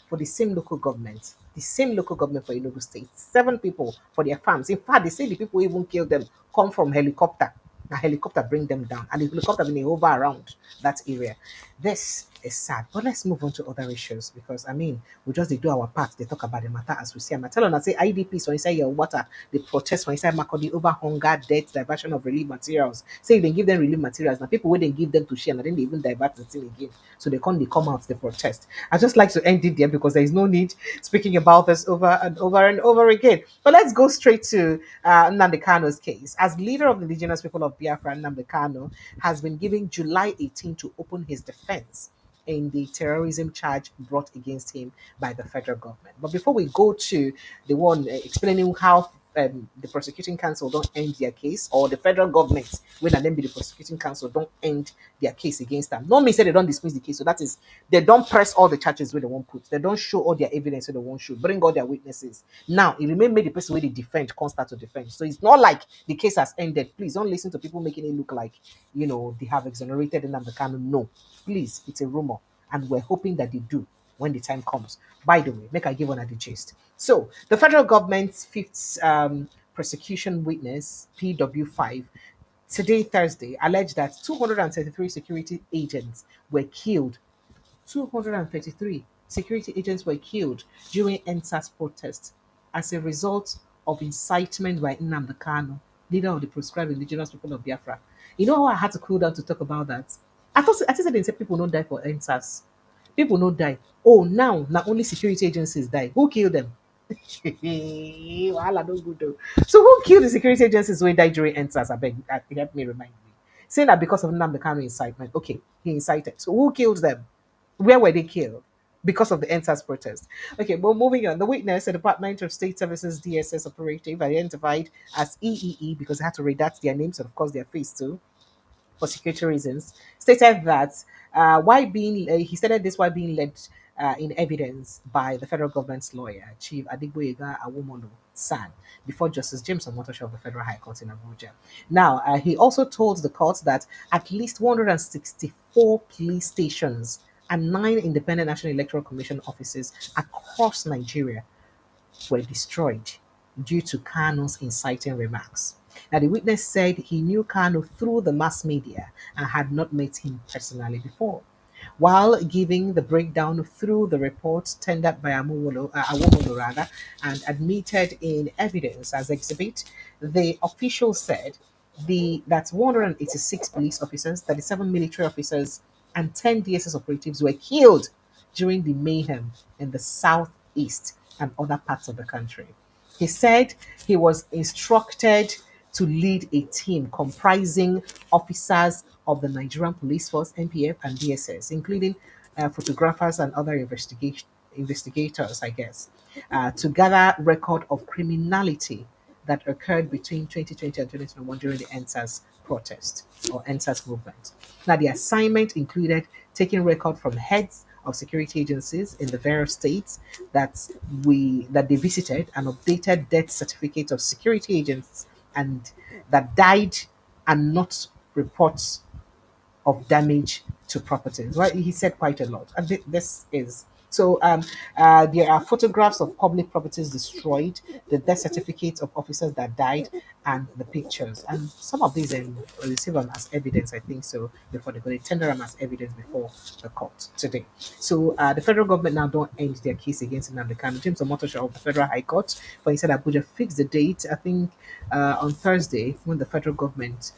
for the same local government for Enugu State, 7 people for their farms. In fact, they say the people who even killed them come from helicopter. A helicopter bring them down, and the helicopter been hover around that area. This is sad, but let's move on to other issues because I mean we just they do our part. They talk about the matter as we see. I'm telling you, say IDPs for inside your water, they protest for inside Makodi over hunger, death, diversion of relief materials. Say they give them relief materials, now people when they give them to share, and then they even divert the thing again. So they come out, they protest. I just like to end it there because there is no need speaking about this over and over and over again. But let's go straight to Nnamdi Kanu's case. As leader of the indigenous people of Biafra, Nnamdi Kanu has been given July 18 to open his defense in the terrorism charge brought against him by the federal government. But before we go to the one explaining how the prosecuting counsel don't end their case, or the federal government, when and then be the prosecuting counsel, don't end their case against them. No mean say they don't dismiss the case. So that is, they don't press all the charges where they won't put. They don't show all their evidence where they won't show. Bring all their witnesses. Now, it remain made the person where they defend, constant to defend. So it's not like the case has ended. Please don't listen to people making it look like, they have exonerated Nnamdi Kanu. No, please, it's a rumor. And we're hoping that they do when the time comes. By the way, make I give one at the gist. So, the federal government's fifth prosecution witness, PW5, today, Thursday, alleged that 233 security agents were killed. 233 security agents were killed during NSAS protests as a result of incitement by Nnamdi Kanu leader of the proscribed indigenous people of Biafra. You know how I had to cool down to talk about that? I thought they said people don't die for NSAS. People don't die. Oh, now only security agencies die. Who killed them? Wahala no good though. So who killed the security agencies when died during NSAS? I beg, help me remind me. Saying that because of Nnamdi Kanu incitement. Okay, he incited. So who killed them? Where were they killed? Because of the NSAS protest. Okay, but moving on. The witness, a Department of State Services DSS operative identified as EEE because they had to redact their names and of course their face too for security reasons, stated that he stated this while being led in evidence by the federal government's lawyer, Chief Adigboyega Awomolo San, before Justice James Omotosho of the Federal High Court in Abuja. Now, he also told the court that at least 164 police stations and 9 independent National Electoral Commission offices across Nigeria were destroyed due to Kano's inciting remarks. Now, the witness said he knew Kano through the mass media and had not met him personally before. While giving the breakdown through the report tendered by Awomolo rather, and admitted in evidence as exhibit, the official said that 186 police officers, 37 military officers, and 10 DSS operatives were killed during the mayhem in the southeast and other parts of the country. He said he was instructed to lead a team comprising officers of the Nigerian Police Force, NPF, and DSS, including photographers and other investigators, I guess, to gather record of criminality that occurred between 2020 and 2021 during the NSAS protest or NSAS movement. Now, the assignment included taking record from heads of security agencies in the various states that they visited and updated death certificates of security agents and that died and not reports of damage to properties. Well, he said quite a lot. And this is so. There are photographs of public properties destroyed, the death certificates of officers that died, and the pictures. And some of these receive them as evidence, I think so, before they go. They tender them as evidence before the court today. So the federal government now don't end their case against Nnamdi Kanu. James Omotosho of the Federal High Court, but he said Abuja fixed the date. I think on Thursday when the federal government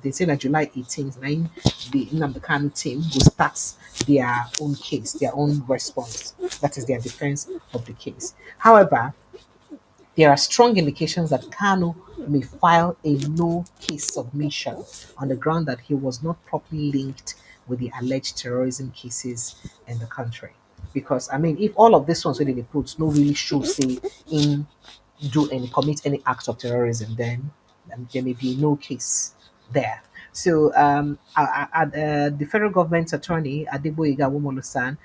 they say that July 18th, nine the Nnamdi Kanu team will start their own case, their own response. That is their defense of the case. However, there are strong indications that Kanu may file a no case submission on the ground that he was not properly linked with the alleged terrorism cases in the country. Because I mean, if all of these ones where they put no really show say in commit any act of terrorism, then there may be no case there. So, the federal government's attorney, Adeboyega Womolosan,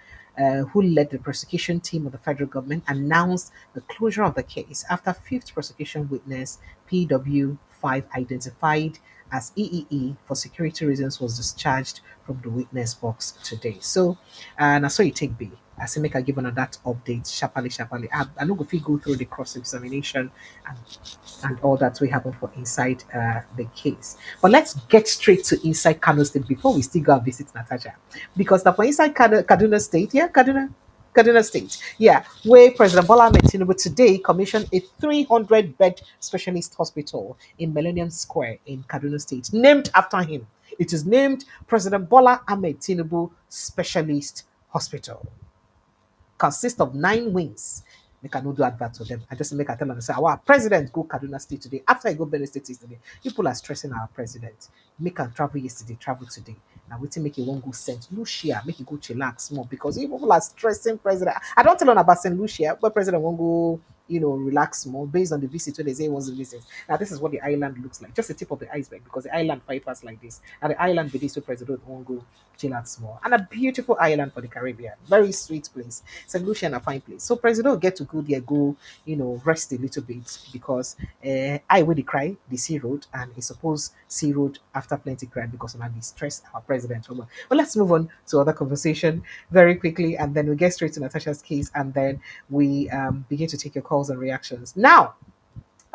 who led the prosecution team of the federal government, announced the closure of the case after fifth prosecution witness PW5 identified as EEE for security reasons was discharged from the witness box today. So, and I saw you take B. I say make I give on that update sharply. I no go fit go through the cross examination and all that will happen for inside the case. But let's get straight to inside Kano State before we still go and visit Natasha. Because now for inside Kaduna State, yeah, Kaduna State, yeah, where President Bola Tinubu today commissioned a 300-bed specialist hospital in Millennium Square in Kaduna State, named after him. It is named President Bola Ahmed Tinubu Specialist Hospital. Consists of 9 wings. Make I no do advert to them. I just make I tell them say our president go Kaduna State today. After I go Benue State yesterday, people are stressing our president. Make him travel yesterday, travel today. Now waiting make you won't go St. Lucia, make you go chillax more because people are stressing president. I don't tell them about St. Lucia, but president won't go, relax more based on the visit when they say he wants to visit. Now this is what the island looks like, just the tip of the iceberg because the island fibers like this. And the island with this president won't go chillax more. And a beautiful island for the Caribbean, very sweet place. St. Lucia and a fine place. So president will get to go there, go, rest a little bit because I will cry the sea road and he suppose sea road after plenty cry because of the stress our president. But let's move on to other conversation very quickly and then we get straight to Natasha's case and then we begin to take your calls and reactions. Now,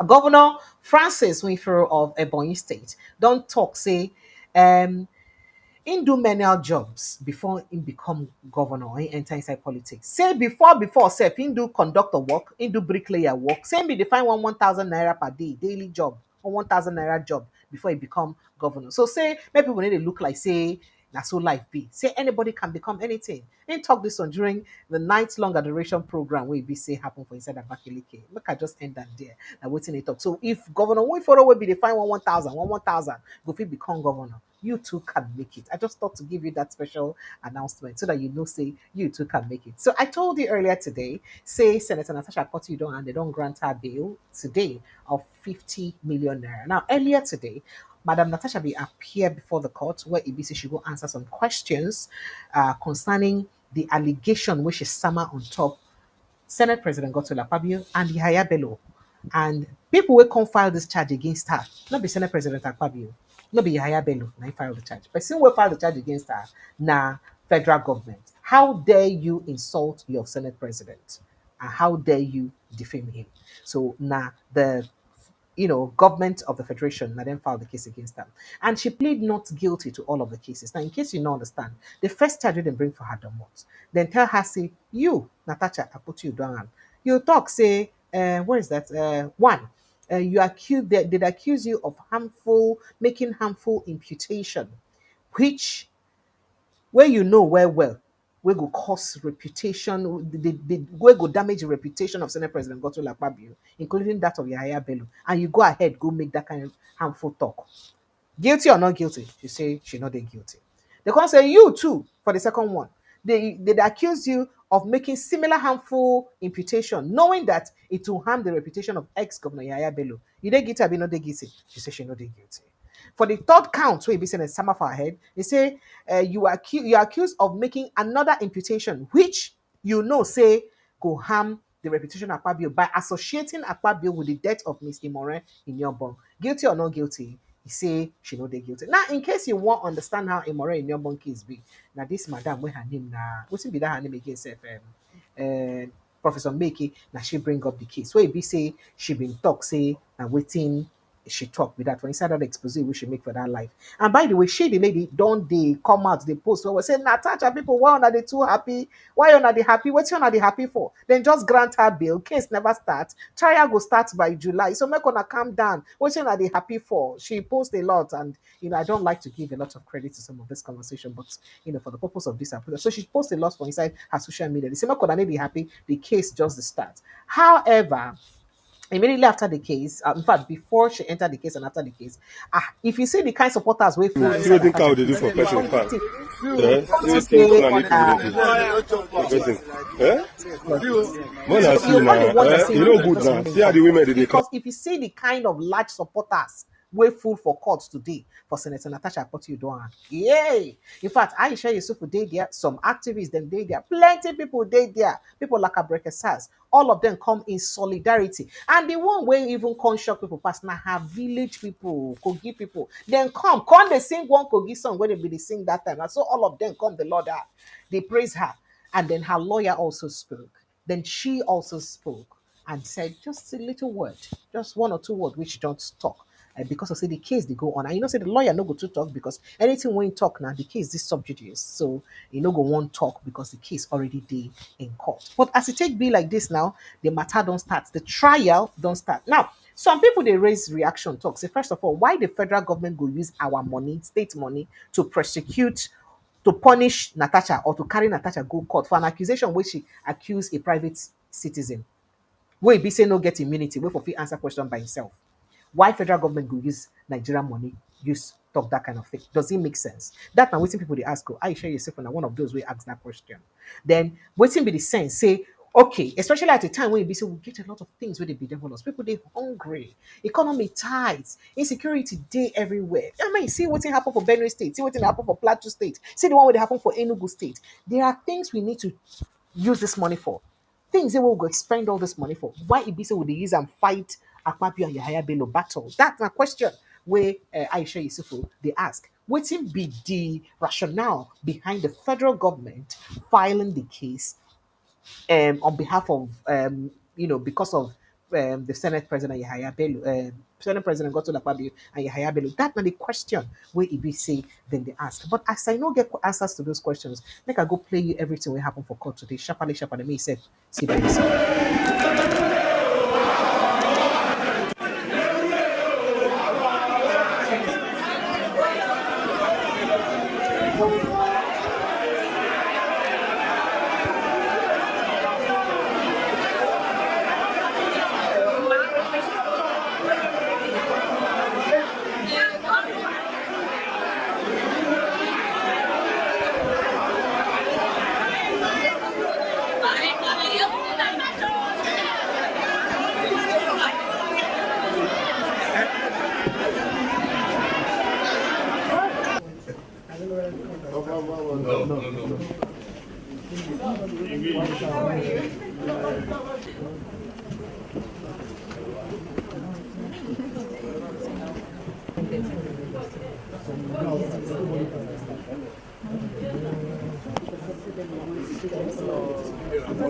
Governor Francis Winfrey of Ebonyi State don't talk say he do menial jobs before he become governor or he enter inside politics. Say before self he do conductor work, he do bricklayer work. Say be define 1,000 naira per day daily job. for 1,000 naira job before he become governor. So say maybe we need to look like say that's so life be. Say anybody can become anything. And talk this on during the night-long adoration program where be say happen for inside Abakaliki. Look, I just end that there. Now waiting it talk. So if Governor Winforo will be the fine 1,000, go fit become governor. You too can make it. I just thought to give you that special announcement so that you know, say you too can make it. So I told you earlier today, say Senator Natasha Akpoti-Uduaghan, and they don't grant her bail today of 50 million naira. Now earlier today, Madam Natasha will appear before the court where EBC should go answer some questions concerning the allegation which is summer on top Senate President Godswill Akpabio and Yahaya Bello. And people will come file this charge against her. Not be Senate President Akpabio, not be Yahaya Bello, now file the charge. But since we file the charge against her, now federal government. How dare you insult your Senate President? And how dare you defame him? So now the government of the federation now then filed the case against them. And she plead not guilty to all of the cases. Now, in case you don't understand, the first charge didn't bring for her the most. Then tell her, say, you, Natasha Akpoti-Uduaghan, you talk, say, where is that? One, you accuse, they accuse you of making harmful imputation, which where you know well, we go cause reputation, we go damage the reputation of Senate President Godswill Akpabio, including that of Yahaya Bello, and you go ahead, go make that kind of harmful talk. Guilty or not guilty? She say she not guilty. They can't say you too for the second one. They accuse you of making similar harmful imputation, knowing that it will harm the reputation of ex-governor Yahaya Bello. You dey guilty, I be not guilty. She say she not guilty. For the third count, where he be saying a summer for her head, they say you are accused of making another imputation, which you know say go harm the reputation of Akpabio by associating Akpabio with the death of Miss Imore in your bong. Guilty or not guilty? He say she know they guilty. Now, in case you want to understand how Imore in your bong case be, now this madam where her name now, what's it be that her name against Professor Mbeki, now she bring up the case. Where it be say she been talk say and waiting she talk with that for inside that expose we should make for that life. And by the way, she the lady don't they come out they post where we say Natasha people why are they too happy? Why are they happy? What's you not they happy for? Then just grant her bail. Case never start. Trial go start by July. So make gonna calm down. What's you not they happy for? She post a lot and I don't like to give a lot of credit to some of this conversation, but for the purpose of this episode. So she post a lot for inside her social media. They say make gonna be happy, the case just the start. However, immediately after the case, in fact, before she entered the case and after the case, if you see the kind of supporters wait for
see what think how they do for person fan. See what think you know good now. See how the women they come.
Because if you see the kind of large supporters way full for court today for Senator Natasha Akpoti-Uduaghan. Yay! In fact, Aisha Yusuf dey there, some activists them dey there, plenty people dey there, people like Abreke Sars, all of them come in solidarity. And the one way even come shock people pass now have village people, Kogi people, then come they sing one Kogi song where they be they sing that time. And so all of them come the Lord her, they praise her. And then her lawyer also spoke. Then she also spoke and said just a little word, just one or two words which don't talk. Because I say the case they go on. And say the lawyer no go to talk because anything when you talk now, the case this subject is. So you no go won't talk because the case already day in court. But as it take be like this now, the matter don't start. The trial don't start. Now, some people they raise reaction talk. Say, first of all, why the federal government go use our money, state money, to prosecute, to punish Natasha or to carry Natasha go court for an accusation which she accused a private citizen. Where be say no get immunity, wait for free answer question by himself. Why federal government go use Nigerian money, use talk that kind of thing? Does it make sense? That now waiting people they ask, I share yourself and one of those we ask that question. Then waiting be the sense, say, okay, especially at a time when you be say we get a lot of things where they be developed. People they hungry, economy tight, insecurity day everywhere. I mean, see what's happen for Benue State, see what's happen for Plateau State, see the one where happen for Enugu State. There are things we need to use this money for. Things they will go spend all this money for. Why it be so would they use and fight Akpabio and Yahaya Bello battle? That's a question where Aisha Yusufu they ask. What will be the rationale behind the federal government filing the case on behalf of because of the Senate President Yahaya Bello, Senate President Godswill Akpabio and Yahaya Bello? That's not the question where it say then they ask. But as I no get answers to those questions, make I go play you everything will happen for court today. Sharply, me said, see by yourself.
Are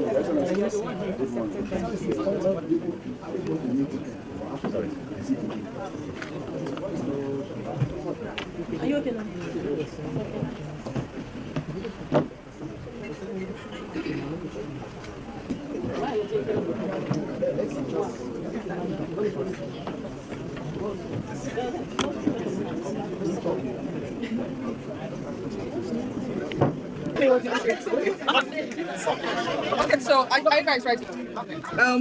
you okay now? Why are you
Okay, so are you guys ready?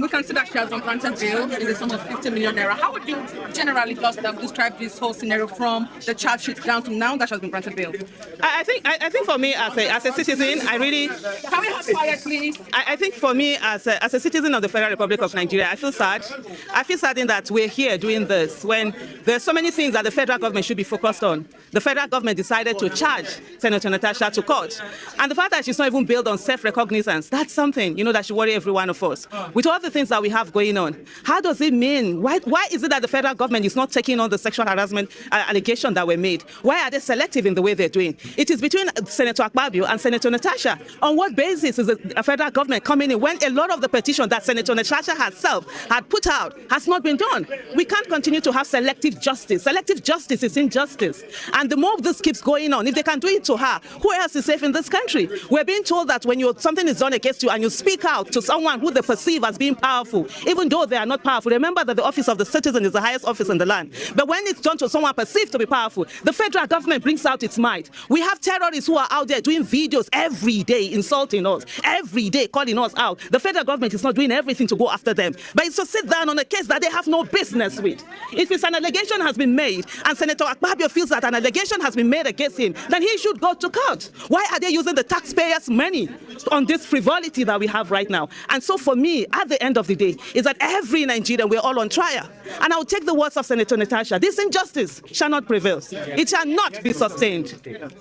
We can see that she has been granted bail in the sum of 50 million naira. How would you generally describe this whole scenario from the charge sheet down to now that she has been granted bail?
I think for me as a citizen, I really.
Can we have quiet, please?
I think for me as a citizen of the Federal Republic of Nigeria, I feel sad. I feel saddened that we're here doing this when there's so many things that the federal government should be focused on. The federal government decided to charge Senator Natasha to court, and the fact that she's not even built on self-recognizance, that's something that should worry every one of us. With all the things that we have going on, how does it mean? Why is it that the federal government is not taking on the sexual harassment allegation that were made? Why are they selective in the way they're doing? It is between Senator Akpabio and Senator Natasha. On what basis is the federal government coming in when a lot of the petition that Senator Natasha herself had put out has not been done? We can't continue to have selective justice. Selective justice is injustice. And the more this keeps going on, if they can do it to her, who else is safe in this country? We're being told that when something is done against you and you speak out to someone who they perceive as being powerful, even though they are not powerful, remember that the office of the citizen is the highest office in the land. But when it's done to someone perceived to be powerful, the federal government brings out its might. We have terrorists who are out there doing videos every day, insulting us, every day calling us out. The federal government is not doing everything to go after them, but it's to sit down on a case that they have no business with. If it's an allegation has been made and Senator Akpabio feels that an allegation has been made against him, then he should go to court. Why are they using the taxpayers' money on this frivolity that we have right now? And so for me, at the end of the day, is that every Nigerian, we're all on trial. And I will take the words of Senator Natasha. This injustice shall not prevail. It shall not be sustained.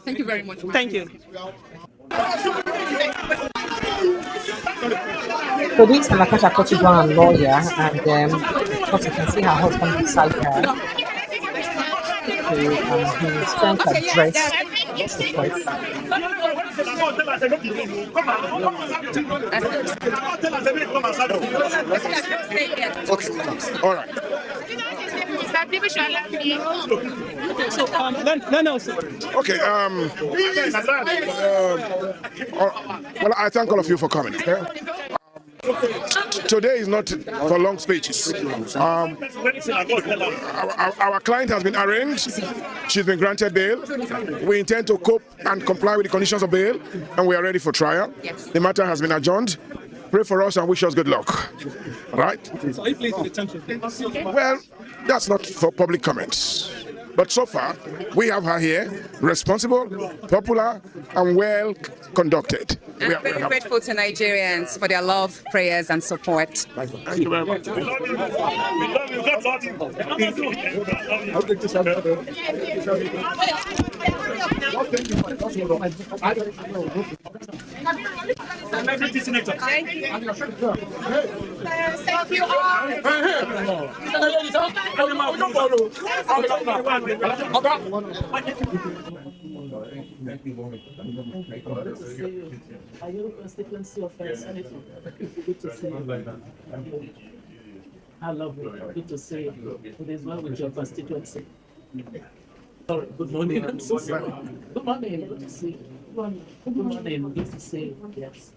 Thank you very much.
Thank you.
So this is Natasha Akpoti-Uduaghan, lawyer, and of course you can see her husband beside her. He's trying to address the question.
Okay, all right. Okay. Well, I thank all of you for coming. Okay? Today is not for long speeches. Our client has been arraigned. She's been granted bail. We intend to cope and comply with the conditions of bail, and we are ready for trial.
Yes.
The matter has been adjourned. Pray for us and wish us good luck. All right?
So are you pleased with the tension?
Well, that's not for public comments. But so far, we have her here, responsible, popular, and well conducted.
I'm very grateful to Nigerians for their love, prayers, and support.
Thank you very much.
Thank you all.
Are you a constituency of Senator? Good to see you. How lovely. Good to see you. It is well with your constituency. Sorry, good morning. I'm so sorry. Good morning. Good to see you. Good morning. Good to see you. Yes.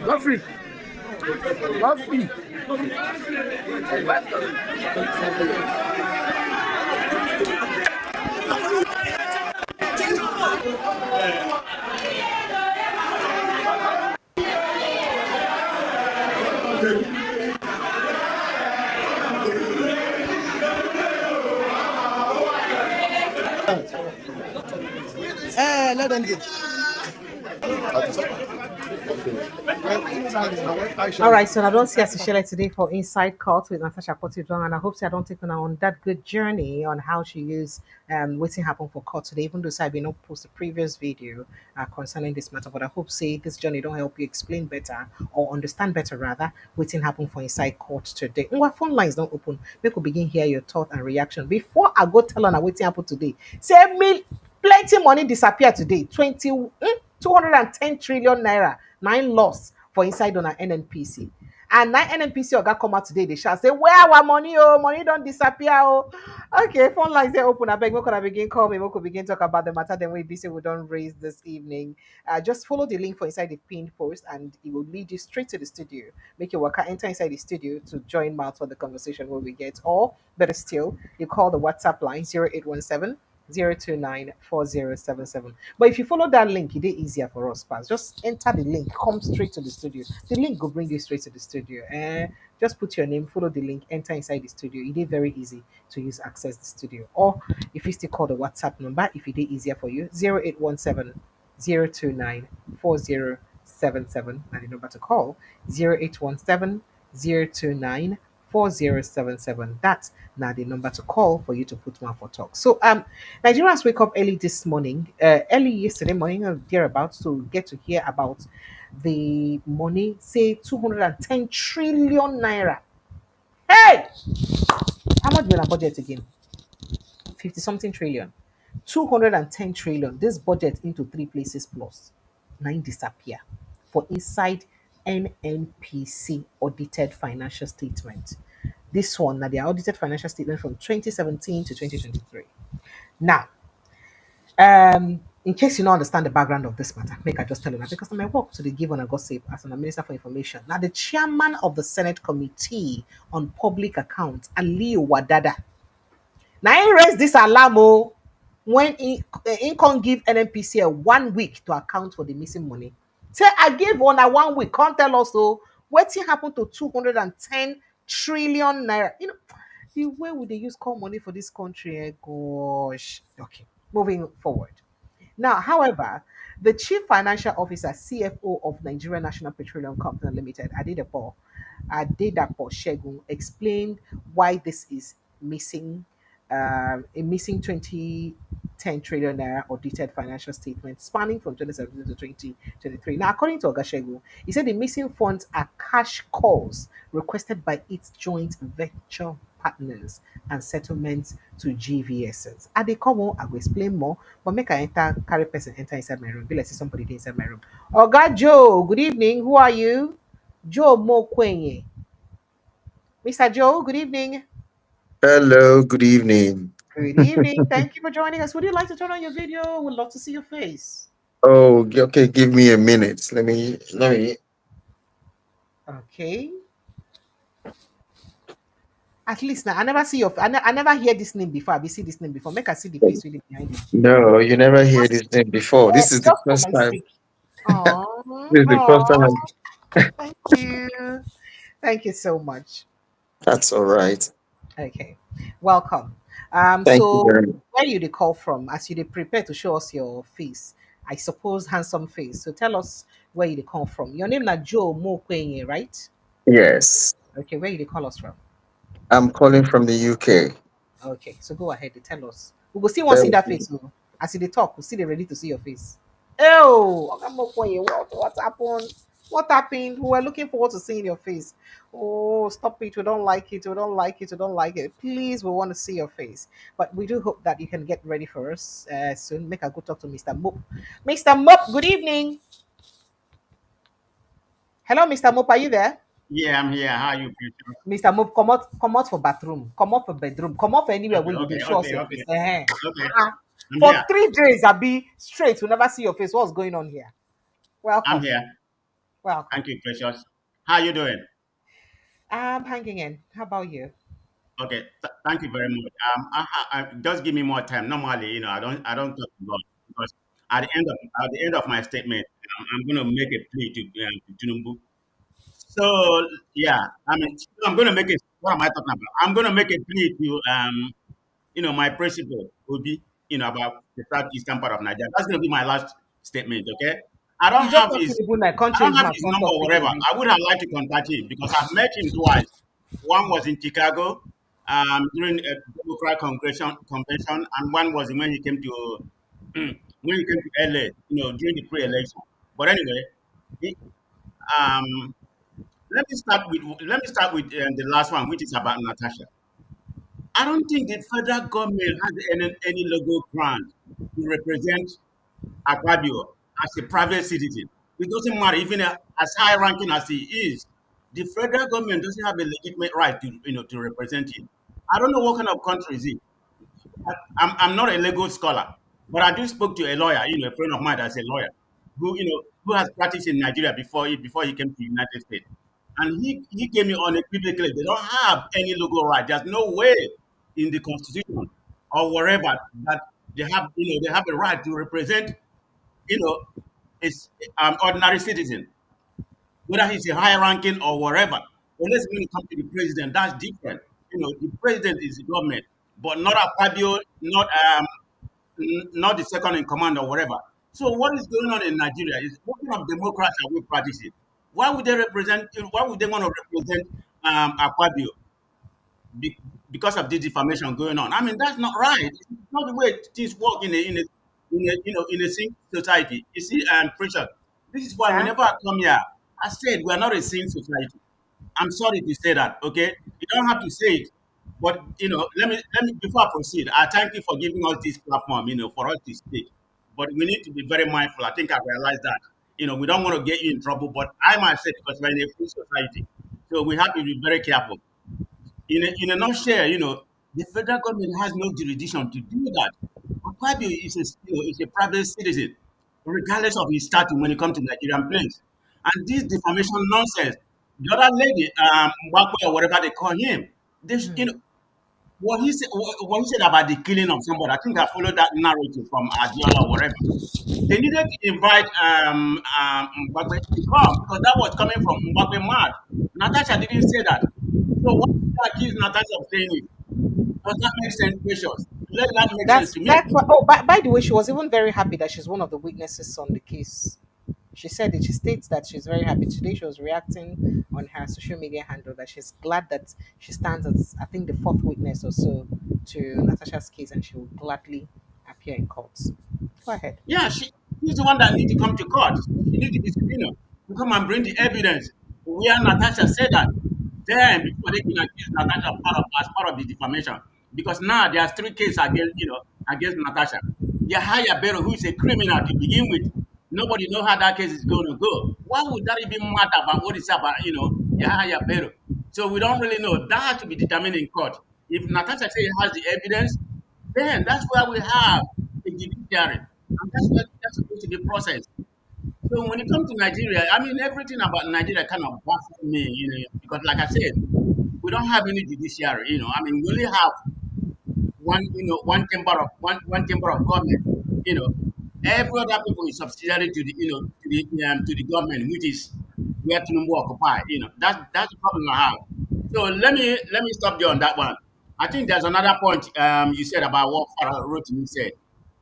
Lovely. Lovely.
Let them go.
All right, so I don't see us share today for Inside Court with Natasha Akpoti-Uduaghan, and I hope I don't take her on that good journey on how she used what's happened for court today. Even though I did not post the previous video concerning this matter, but I hope say this journey don't help you explain better or understand better rather what's happened for Inside Court today. Our phone lines don't open. We could begin hear your thought and reaction before I go tell on what's happened today. Say me plenty money disappear today. 210 trillion naira. 9 loss for inside on our NNPC. And now NNPC oga come out today, they shall say, where our money? Oh, money don't disappear. Oh, okay. Phone lines they open. I beg, we could begin call me. We could begin talk about the matter. Then we busy we don't raise this evening. Just follow the link for inside the pinned post, and it will lead you straight to the studio. Make your worker enter inside the studio to join mouth for the conversation where we get. Or better still, you call the WhatsApp line 0817 0294077. But if you follow that link, it is easier for us, pass. Just enter the link, come straight to the studio. The link will bring you straight to the studio. Just put your name, follow the link, enter inside the studio. It is very easy to use access the studio. Or if you still call the WhatsApp number, if it is easier for you, 0817 0294077. And the number to call 0817 0294077. That's now the number to call for you to put one for talk. So Nigerians wake up early this morning, early yesterday morning or thereabouts to get to hear about the money, say 210 trillion naira. Hey! How much will our budget again? 50 something trillion. 210 trillion. This budget into three places plus. Nine disappear for inside NNPC audited financial statement. This one, now the audited financial statement from 2017 to 2023. Now, in case you don't understand the background of this matter, make I just tell you now because I may work to the give on a gossip as a minister for information. Now, the chairman of the Senate Committee on Public Accounts, Aliyu Wadada, now he raised this alarm when he can't give NNPC a 1 week to account for the missing money. Say I gave one a 1 week, can't tell us what happened to 210 trillion naira. You know, the way would they use call money for this country? Gosh. Okay, moving forward. Now, however, the Chief Financial Officer, CFO of Nigeria National Petroleum Company Limited, Adedapo Shegun, explained why this is missing a missing 2010 trillion naira audited financial statement spanning from 2017 to 2023. Now, according to Ogashegun, he said the missing funds are cash calls requested by its joint venture partners and settlements to GVSs. At the come I will explain more, but make I enter carry person enter inside my room. Be like say somebody dey inside my room. Oga Joe, good evening. Who are you? Joe Mokwenye. Mr. Joe, good evening.
Hello, good evening.
Good evening. Thank you for joining us. Would you like to turn on your video? We'd love to see your face.
Oh, okay, give me a minute. Let me.
Okay. At least now, I never see I never hear this name before. I see this name before. Make I see the face really behind it.
No, you never hear this name before. This is the
Just for
first
my
time.
sake. Oh,
This is the first time.
thank you. Thank you so much.
That's all right.
Okay. Welcome.
Thank you
So
very much.
where you dey call from as you dey prepare to show us your face? I suppose handsome face. So tell us where you dey come from. Your name na Joe Mokwenye, right?
Yes,
Okay, where you dey call us from?
I'm calling from the UK.
Okay, so go ahead and tell us. We will still want to see that face. Oh. As you dey talk, we still dey ready to see your face. Oh, Oga Mokwenye, what happened? What happened? We were looking forward to seeing your face. Oh, stop it. We don't like it. We don't like it. We don't like it. Please, we want to see your face. But we do hope that you can get ready for us soon. Make a good talk to Mr. Mop. Mr. Mop, good evening. Hello, Mr. Mop, are you there?
Yeah, I'm here. How are you, Peter?
Mr. Mop, come out for bathroom. Come out for bedroom. Come out for anywhere where you can show us your face.
Okay. I'm
For
here.
3 days, I'll be straight. We'll never see your face. What's going on here?
I'm
Welcome.
here.
Welcome.
Thank you, Precious. How you doing?
I'm hanging in. How about you?
Okay. Thank you very much. Just give me more time. Normally, I don't talk a lot because at the end of my statement, I'm going to make a plea to Tinubu. So yeah, I'm going to make it. What am I talking about? I'm going to make a plea to my principal Obi, about the southeastern part of Nigeria. That's going to be my last statement. Okay. I don't
You just
have
want
his
to like can't
I don't
change
have
my
his
front
number
of
or whatever.
again.
I would have liked to contact him because I've met him twice. One was in Chicago during a Democrat convention, and one was when he came to when he came to LA, during the pre-election. But anyway, he, um, let me start with the last one, which is about Natasha. I don't think the federal government has any legal ground to represent Akpabio as a private citizen. It doesn't matter, even as high ranking as he is, the federal government doesn't have a legitimate right to represent him. I don't know what kind of country is it. I'm not a legal scholar, but I do spoke to a lawyer, a friend of mine that's a lawyer, who has practiced in Nigeria before he came to the United States. And he came in on a unequivocally, they don't have any legal right. There's no way in the constitution or wherever that they have a right to represent, you know, is ordinary citizen, whether he's a high ranking or whatever. Unless when it comes to the president, that's different. The president is the government, but not a Fabio, not the second in command or whatever. So what is going on in Nigeria is what kind of democracy are we practicing? Why would they represent? Why would they want to represent Akpabio because of this defamation going on? I mean, that's not right. It's not the way things work in a sane society. You see, pressure. This is why
Sir?
whenever I come here, I said we are not a sane society. I'm sorry to say that. Okay, you don't have to say it, but let me before I proceed, I thank you for giving us this platform. For us to speak, but we need to be very mindful. I think I realize that. We don't want to get you in trouble, but I myself, because we're in a free society, so we have to be very careful. In a nutshell, the federal government has no jurisdiction to do that. Akpabio is a private citizen, regardless of his status when it comes to Nigerian planes. And this defamation nonsense, the other lady, Mbakwe or whatever they call him, what he said about the killing of somebody, I think I followed that narrative from Adiola or whatever. They needed to invite Mbakwe to come because that was coming from Mbakwe mad. Natasha didn't say that. So what did they accuse Natasha of saying it? Does that make sense, Precious? Let that make sense to me.
That's what. Oh, by the way, she was even very happy that she's one of the witnesses on the case. She said it. She states that she's very happy. Today she was reacting on her social media handle that she's glad that she stands as, I think, the fourth witness or so to Natasha's case, and she will gladly appear in court. Go ahead.
Yeah, she's the one that need to come to court. She need to be subpoenaed to come and bring the evidence where Natasha said that. Then before they can accuse Natasha as part of the defamation. Because now there's three cases against Natasha. Yahaya Bello, who is a criminal to begin with. Nobody know how that case is going to go. Why would that even matter about what is about, Yahaya Bello? So we don't really know. That has to be determined in court. If Natasha says he has the evidence, then that's where we have a judiciary. And that's where that's supposed to be processed. So when it comes to Nigeria, I mean, everything about Nigeria kind of baffles me, because like I said, we don't have any judiciary, I mean, we only have one chamber of government, you know. Every other people is subsidiary to the government, which is where Tinubu occupy, That's the problem I have. So let me stop there on that one. I think there's another point you said about what Farah Rotimi said.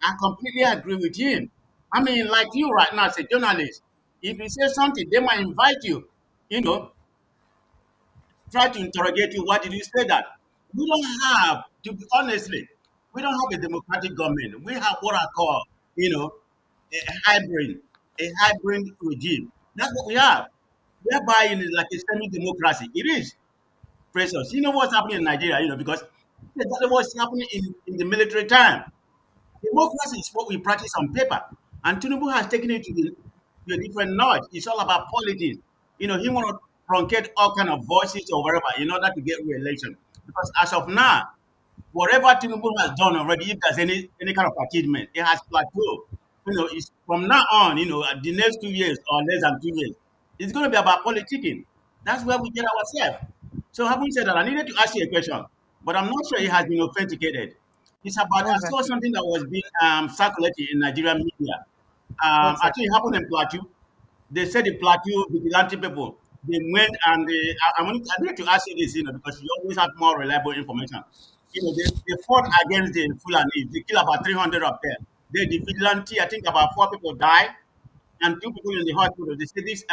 I completely agree with him. I mean, like you right now as a journalist, if you say something, they might invite you, you know, try to interrogate you. Why did you say that? We don't have, to be honestly, we don't have a democratic government. We have what I call, a hybrid, a hybrid regime. That's what we have. Whereby it is like a semi-democracy. It is precious. You know what's happening in Nigeria, because that's exactly what's happening in the military time. Democracy is what we practice on paper. And Tinubu has taken it to a different notch. It's all about politics. He want to truncate all kind of voices or whatever in order to get re-election. Because as of now, whatever Tinubu has done already, if there's any kind of achievement, it has plateaued. It's from now on, the next 2 years or less than 2 years, it's going to be about politicking. That's where we get ourselves. So having said that, I needed to ask you a question, but I'm not sure it has been authenticated. It's about, I
What's that?
saw something that was being circulated in Nigerian media.
What's
I
that?
think it happened in Plateau. They said the Plateau vigilante people, they went and I need to ask you this, because you always have more reliable information. They fought against the Fulani. They killed about 300 of them. The vigilante, I think about 4 people died, and 2 people in the hospital. They say this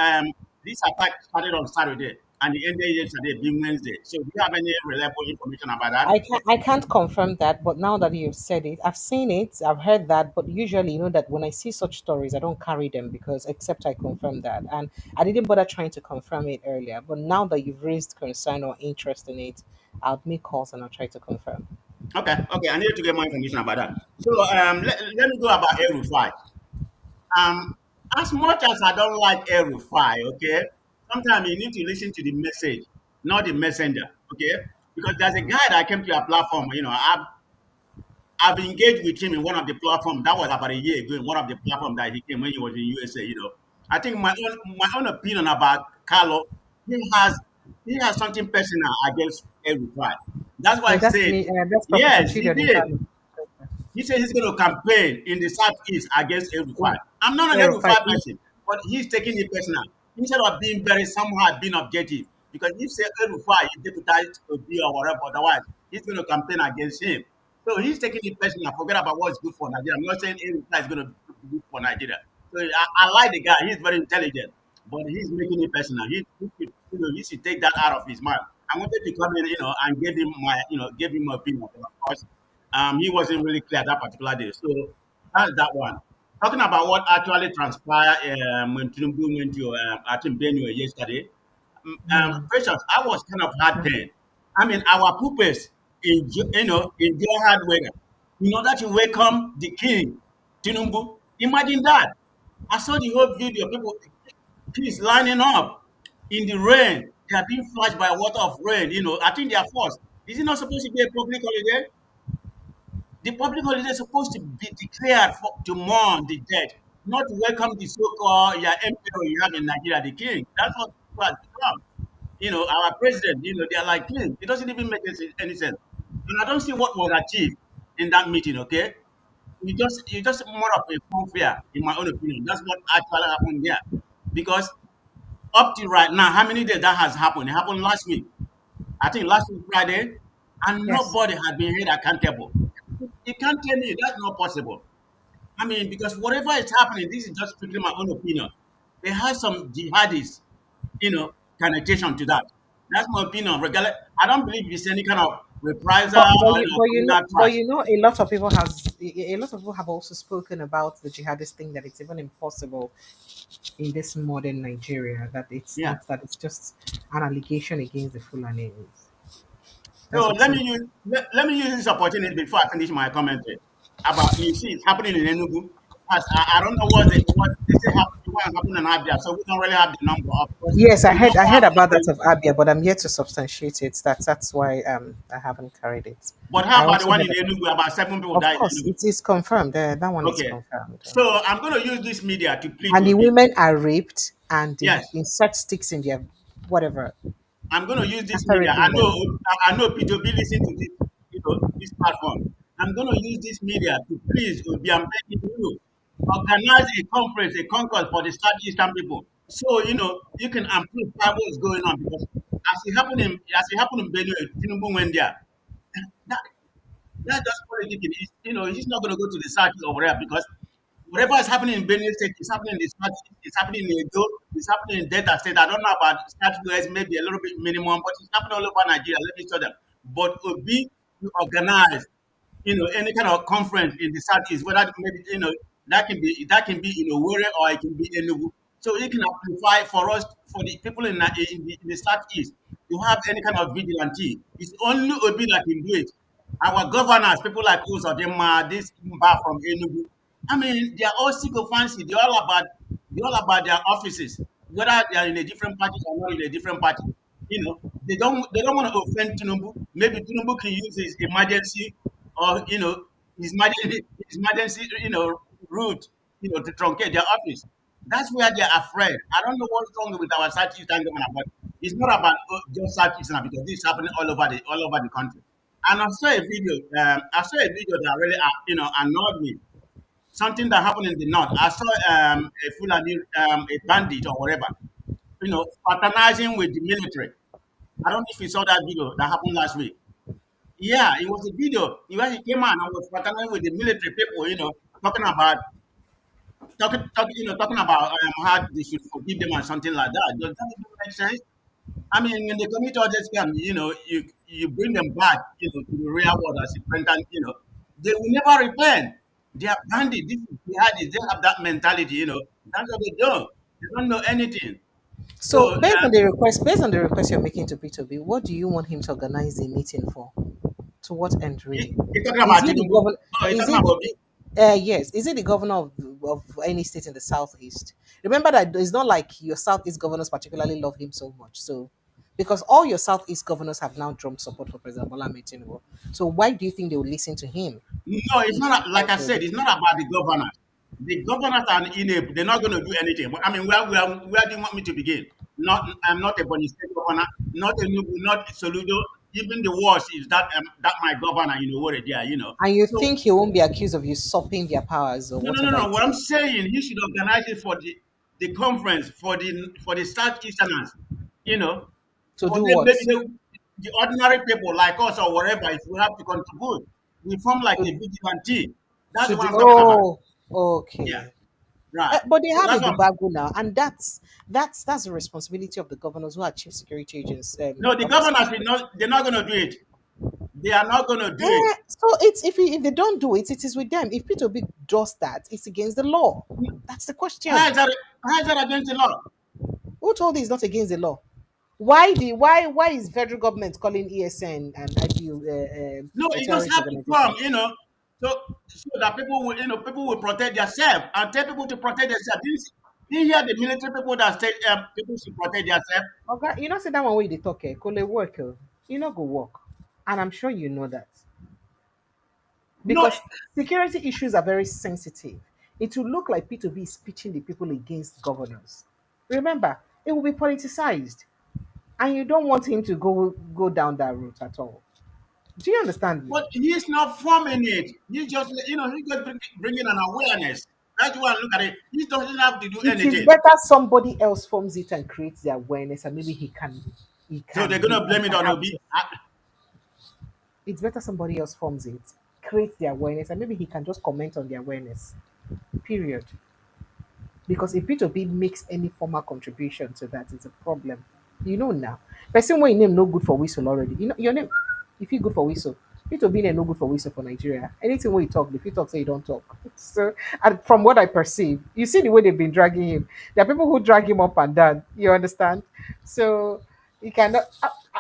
attack started on Saturday and it ended yesterday, being Wednesday. So do you have any reliable information about that?
I can't confirm that, but now that you've said it, I've seen it, I've heard that, but usually, that when I see such stories, I don't carry them because except I confirm that. And I didn't bother trying to confirm it earlier. But now that you've raised concern or interest in it, I'll make calls and I'll try to confirm.
Okay, I need to get more information about that. So let me go about El-Rufai. Um, as much as I don't like El-Rufai, okay, sometimes you need to listen to the message, not the messenger, okay? Because there's a guy that came to your platform, I've engaged with him in one of the platforms. That was about a year ago in one of the platforms that he came when he was in USA. I think my own opinion about Carlo, he has he has something personal against El-Rufai. That's why
Oh,
I said,
that's Professor
yes, he
Chidon in
did.
Kano.
He said he's going to campaign in the southeast against El-Rufai. I'm not an
Erufai,
El-Rufai person, but he's taking it personal. Instead of being very somehow being objective, because if say El-Rufai is deputized to be or whatever, otherwise he's going to campaign against him. So he's taking it personal. Forget about what's good for Nigeria. I'm not saying El-Rufai is going to be good for Nigeria. So I like the guy. He's very intelligent, but he's making it personal. He should take that out of his mind. I wanted to come in, and give him my opinion. Of course, he wasn't really clear that particular day. So that's that one. Talking about what actually transpired when Tinubu went to, I think, Benue yesterday. Precious, I was kind of heartburned. I mean, our pupils in their hard weather, in order to welcome the king, Tinubu. Imagine that. I saw the whole video. Kids lining up in the rain. They are being flashed by water of rain. I think they are forced. Is it not supposed to be a public holiday? The public holiday is supposed to be declared to mourn the dead, not to welcome the so-called emperor you have in Nigeria, the king. That's what people have become. Our president, they are like king. It doesn't even make any sense. And I don't see what was achieved in that meeting, okay? It's just more of a fanfare, in my own opinion. That's what actually happened there. Because up to right now, how many days that has happened? It happened last week. I think last week Friday, and
Yes.
nobody had been held accountable. You can't tell me that's not possible. I mean, because whatever is happening, this is just strictly my own opinion. They have some jihadists, connotation to that. That's my opinion. Regardless, I don't believe it's any kind of reprisal
But but
or
you but you know
criminal
but
trash.
you know a lot of people have also spoken about the jihadist thing, that it's even impossible in this modern Nigeria, that it's
Yeah.
not, that it's just an allegation against the Fulani. That's
So
what
let
some.
me use let me use this opportunity before I finish my commentary about, you see it's happening in Enugu. As I don't know what they say happened in Abia, so we don't really have the number. Of course,
Yes, I
we know
heard I
what
heard
happened
about
in
that
Benue.
of Abia, but I'm yet to substantiate it. That's why I haven't carried it.
But
I
how about the
also
one
heard
in
about.
Enugu? About 7 people
Of
died
course,
in Enugu.
it is confirmed. That one is
Okay,
confirmed.
so I'm going to use this media to plead
And
to
the
Obi.
women are raped and they
Yes,
insert sticks in their whatever
I'm going to use this
after
media. I
raping
know
them.
I know Peter Obi listen to this platform. I'm going to use this media to please Obi. I'm begging you, organize a conference, a concourse for the Southeastern people, so you can amplify what's going on, because as it happened in Benue, Tinubu went there. That, that's just politics. He's not going to go to the south over there, because whatever is happening in Benue State is happening in the south, it's happening in Edo, it's happening in Delta State. I don't know about Southwest, maybe a little bit minimum, but it's happening all over Nigeria. Let me show them. But Obi to organize, any kind of conference in the southeast, whether maybe that can be Owerri, or it can be Enugu. So it can amplify for us, for the people in the southeast, to have any kind of vigilante. It's only Obi that can do it. Our governors, people like Uzodinma, this Mba from Enugu, I mean, they are all sycophancy. They're all about their offices, whether they are in a different party or not in a different party. They don't want to offend Tinubu. Maybe Tinubu can use his emergency, or his emergency route, to truncate their office. That's where they're afraid. I don't know what's wrong with our Southeastern government, but it's not about just Southeastern, because this is happening all over the country. And I saw a video that really annoyed me. Something that happened in the north. I saw a Fulani, a bandit or whatever, fraternizing with the military. I don't know if you saw that video that happened last week. Yeah, it was a video where he came out and was fraternizing with the military people, talking about talking about how they should forgive them and something like that. Does that even make sense? I mean, when they commit all this scam, you bring them back, to the real world as a repentant, they will never repent. They are bandit. This is jihadis. They have that mentality, That's what they do. They don't know anything.
So
So
based on the request you're making to Peter B, what do you want him to organize a meeting for? To what end, really?
you're talking
Is
about
he the
Tinubu.
governor?
Oh, you're
Is
talking
he
about
the?
Bobby.
Yes. Is he the governor of any state in the southeast? Remember that it's not like your southeast governors particularly love him so much. So, because all your southeast governors have now drummed support for President Bola Tinubu, so why do you think they will listen to him?
No, it's
If
not like I
okay,
said. It's not about the governors. The governors are inable. They're not going to do anything. But I mean, where do you want me to begin? I'm not a Bonny State governor. Not a Nubu. Not Soludo. Even the worst is that my governor. What it is.
and you
So
think he won't be accused of usurping their powers or
no, no,
whatever
no, no.
it
What
is
I'm saying, he should organize it for the conference for the Southeasterners. You know,
to
for
do
them,
what?
maybe the ordinary people like us or whatever, if we have to contribute, we form like a
To,
vigilante. That's
to
what
do,
I'm talking about.
oh,
Yeah,
okay.
right.
But they
So
have a
that's what.
Dubago now, and that's the responsibility of the governors who are chief security agents,
No, the
officers.
governors will not. They're not going to do it. They are not going to do it.
So it's if they don't do it, it is with them. If Peter Obi does that, it's against the law. That's the
How
question.
is that? How is that against the law?
Who told you it's not against the law? Why is federal government calling ESN and IPU
No,
a
it just
terrorist
have to come.
organization?
So that people will protect themselves and tell people to protect themselves. Did you hear the military people that say people should protect themselves?
Okay, you know, say that one way they talk, call it work, you know, go work, and I'm sure you know that.
No,
Because security issues are very sensitive. It will look like P2B is pitching the people against governors. Remember, it will be politicized, and you don't want him to go down that route at all. Do you understand me?
but he's not forming it. He's just bringing an awareness. That's why I look at it. He doesn't have to do
It is
anything.
better somebody else forms it and creates the awareness, and maybe
So they're gonna
he
blame it
can
on
have.
Obi.
It's better somebody else forms it, creates the awareness, and maybe he can just comment on the awareness. Period. Because if P2P makes any formal contribution to that, it's a problem. You know now. Person when your name no good for whistle already. You know your name if you good for whistle. P2P name no good for whistle for Nigeria. Anything when you talk, if you talk, say you don't talk. So and from what I perceive, you see the way they've been dragging him. There are people who drag him up and down. You understand? So you cannot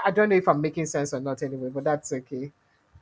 I don't know if I'm making sense or not anyway, but that's okay.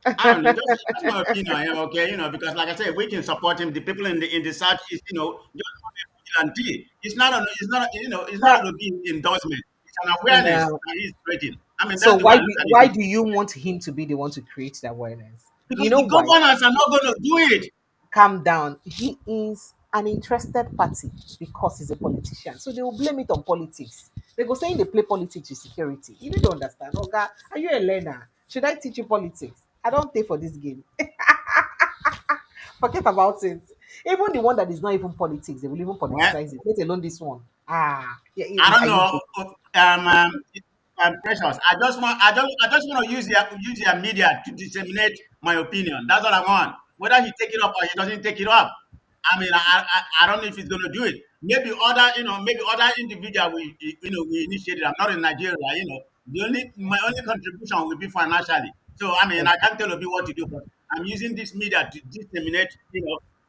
I don't know. That's my opinion. Okay, because like I said, we can support him. The people in the southeast, just want a vigilante. It's not going to be endorsement. It's an awareness
Now,
that he's creating. I mean,
so
that's the way I
why
look
do
at
why
it.
do you want him to be the one to create the awareness?
Because
You know
the
why?
governors are not going to do it.
Calm down. He is an interested party because he's a politician. So they will blame it on politics. They go saying they play politics with security. You don't understand. Oga, are you a learner? Should I teach you politics? I don't pay for this game. Forget about it. Even the one that is not even politics, they will even
Well,
politicize it. Let alone this one. Ah, yeah,
I don't
are you
know. Precious. I just want to use their media to disseminate my opinion. That's what I want. Whether he take it up or he doesn't take it up. I mean, I don't know if he's going to do it. Maybe other individual we initiated. I'm not in Nigeria. My only contribution will be financially. So I mean, I
okay?
can't tell Obi what to do, but I'm using this media to disseminate,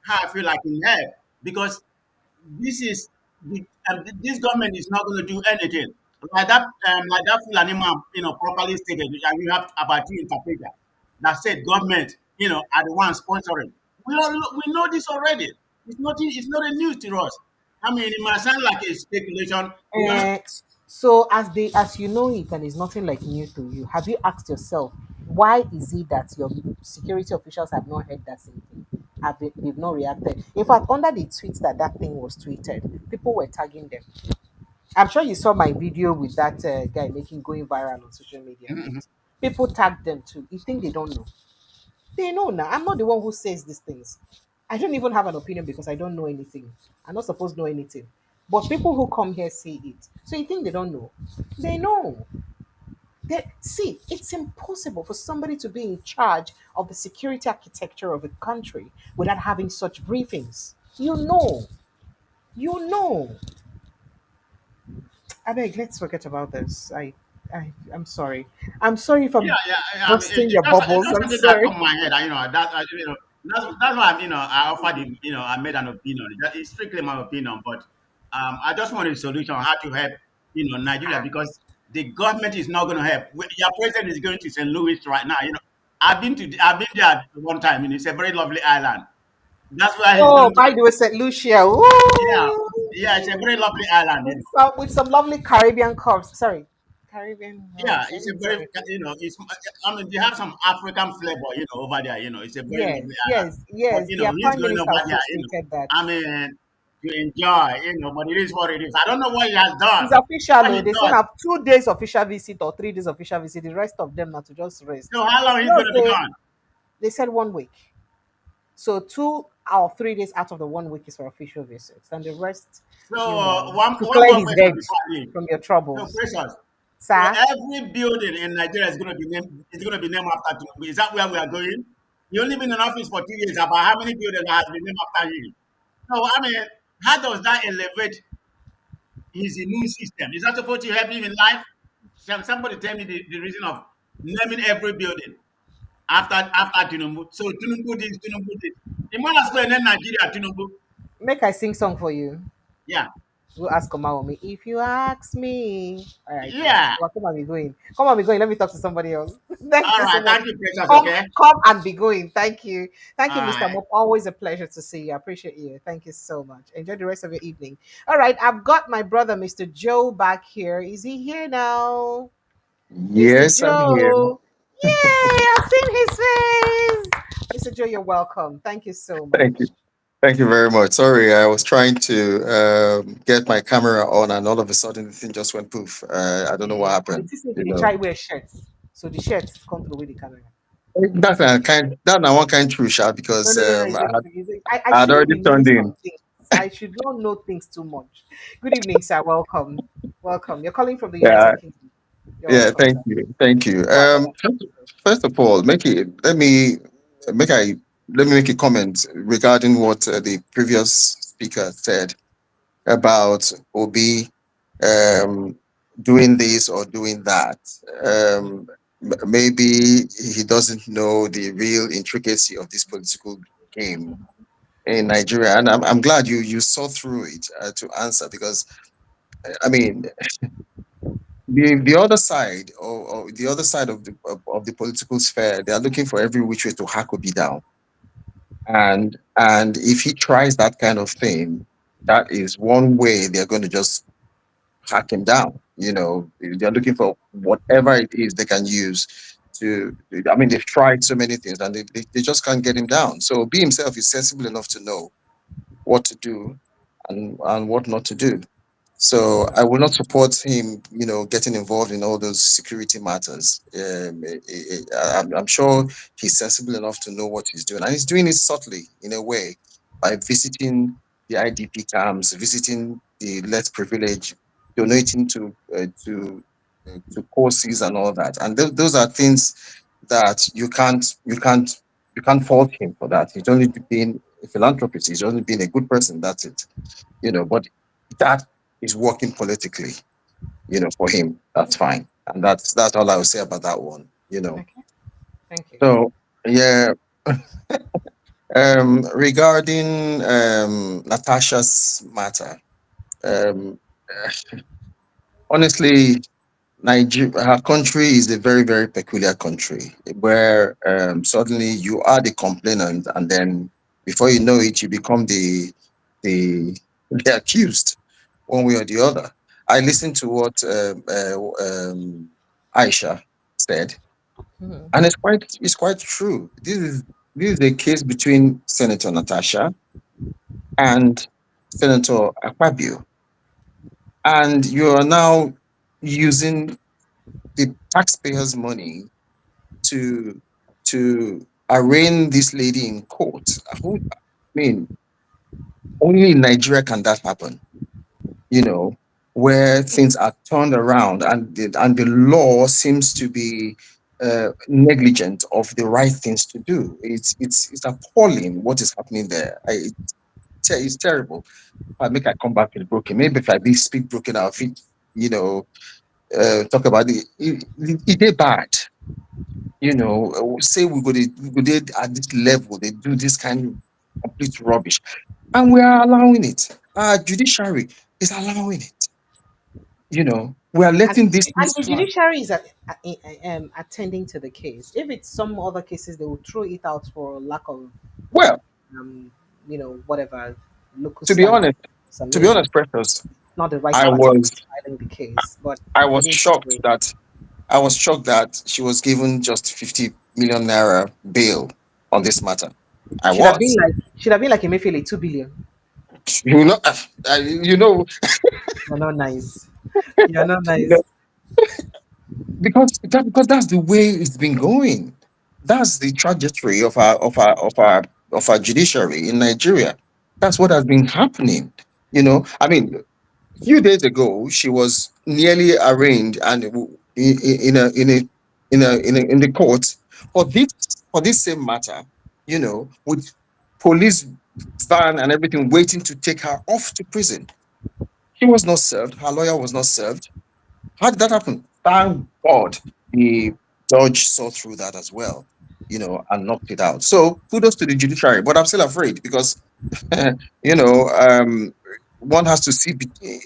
how I feel like in here because this is this government is not going to do anything like that Fulani man, properly stated, and you have about two interpreters that said government, are the ones sponsoring. We know this already. It's nothing. It's not a news to us. I mean, it might sound like a speculation because
Uh, so as you know it and it's nothing like new to you, have you asked yourself why is it that your security officials have not heard that same thing? They've not reacted? In fact, under the tweet that thing was tweeted, people were tagging them. I'm sure you saw my video with that guy making going viral on social media, right? People tagged them too. You think they don't know? They know now. I'm not the one who says these things. I don't even have an opinion because I don't know anything. I'm not supposed to know anything. But people who come here say it. So you think they don't know? They know. See, it's impossible for somebody to be in charge of the security architecture of a country without having such briefings. You know. You know, I beg, let's forget about this. I'm sorry. I'm sorry if
Yeah,
I'm
yeah.
busting your
It's
bubbles.
just
I'm
something that
sorry.
come my head. That's why I offered him. I made an opinion. That is strictly my opinion, but I just want a solution how to help Nigeria because the government is not going to help. Your president is going to St. Louis right now. I've been there one time. It's a very lovely island. That's where he's
Oh,
going to.
by the way, St. Lucia.
Yeah,
Woo!
yeah. It's a very lovely island.
With some lovely Caribbean curves. Sorry, Caribbean.
Yeah,
I
it's a
didn't say
very,
anything.
they have some African flavor, over there, it's a very
Yes,
lovely island.
yes,
But,
yes. Their
he's
prime
going
minister
over
also
there,
stated that.
I mean, to enjoy, but it is what it is. I don't know what he has
It's
done.
official.
What
Oh,
he
they say
does.
have 2 days official visit or 3 days official visit. The rest of them are to just rest.
So how long he's
No,
going to be gone?
they said 1 week. So 2 or 3 days out of the 1 week is for official visits, and the rest,
So
to
one
clear
more
his
question
head
before I leave.
from your
So,
troubles.
Precious, so
Sir,
every building in Nigeria is going to be named after Tinubu. Is that where we are going? He only been in office for 2 years. About how many buildings has been named after him? So, how does that elevate his immune system? Is that supposed to help him in life? Somebody tell me the reason of naming every building after Tinubu. So Tinubu this, Tinubu this. The man has in Nigeria, Tinubu.
make I sing song for you.
Yeah.
We'll ask Omaomi. If you ask me. All right, now.
Yeah.
Well, come and be going. Come and be going. Let me talk to somebody else. Thank
All
you so
right.
much.
Thank you, Precious.
Come,
Okay.
come and be going. Thank you. Thank you,
All
Mr.
right.
Mop. Always a pleasure to see you. I appreciate you. Thank you so much. Enjoy the rest of your evening. All right, I've got my brother, Mr. Joe, back here. Is he here now? Mr.
Yes, I'm here.
Joe. Yay! I've seen his face. Mr. Joe, you're welcome. Thank you so much.
Thank you. Thank you very much. Sorry, I was trying to get my camera on, and all of a sudden the thing just went poof. I don't know what
And
happened.
it is like they try wear shirts. So the shirts come through with the camera.
That's a kind. That's not one kind true, Sha,
No,
because
no, no, no. I
I had
shouldn't
already
be knowing
turned
some
in.
things. I should not know things too much. Good evening, sir. Welcome. Welcome. You're calling from the
Yeah,
United Kingdom. You're
yeah.
welcome,
Thank
sir.
you, thank you.
Go ahead.
First of all, make I let me make a comment regarding what the previous speaker said about Obi um, doing this or doing that. Maybe he doesn't know the real intricacy of this political game in Nigeria, and I'm glad you saw through it to answer, because I mean the other side, or the other side of the political sphere, they are looking for every which way to hack Obi down, and if he tries that kind of thing, that is one way they're going to just hack him down. They're looking for whatever it is they can use to. I mean, they've tried so many things, and they just can't get him down. So Be himself is sensible enough to know what to do and what not to do. So I will not support him, getting involved in all those security matters. I'm sure he's sensible enough to know what he's doing, and he's doing it subtly in a way by visiting the IDP camps, visiting the less privileged, donating to courses and all that. And those are things that you can't fault him for that. He's only being a philanthropist. He's only being a good person. That's it. But that is working politically. For him, that's fine, and that's all I would say about that one.
Okay. Thank you.
So yeah. Regarding Natasha's matter, um, honestly, Nigeria, her country is a very, very peculiar country where suddenly you are the complainant, and then before you know it, you become the the accused, one way or the other. I listened to what Aisha said,
Mhm.
and it's quite true. This is a case between Senator Natasha and Senator Akpabio, and you are now using the taxpayers' money to arraign this lady in court. I mean, only in Nigeria can that happen. Where things are turned around, and the law seems to be negligent of the right things to do. It's appalling what is happening there. it's terrible. I make I come back with broken. Maybe if I be speak broken, I'll fit, you know, talk about it they bad. You know, say we go dey at this level, they do this kind of complete rubbish. And we are allowing it. Our judiciary is allowing it. You know, we are
And,
letting this
and
things
the
fly.
judiciary is attending to the case. If it's some other cases, they will throw it out for lack of,
Well,
um, whatever,
to be
locus
honest,
standi,
Precious,
not the right
I
party
was
filing the case. But
I
I
was
didn't
shocked
agree.
that she was given just 50 million naira bail on this matter. I was.
Should have been like Emefiele 2 billion.
You know, you know,
You're not nice. You're not
you know,
nice.
because that's the way it's been going. That's the trajectory of our judiciary in Nigeria. That's what has been happening. You know, I mean, a few days ago, she was nearly arraigned and in the court for this same matter. You know, with police van and everything waiting to take her off to prison. She was not served. Her lawyer was not served. How did that happen? Thank God the judge saw through that as well, and knocked it out. So kudos to the judiciary, but I'm still afraid because, you know, one has to see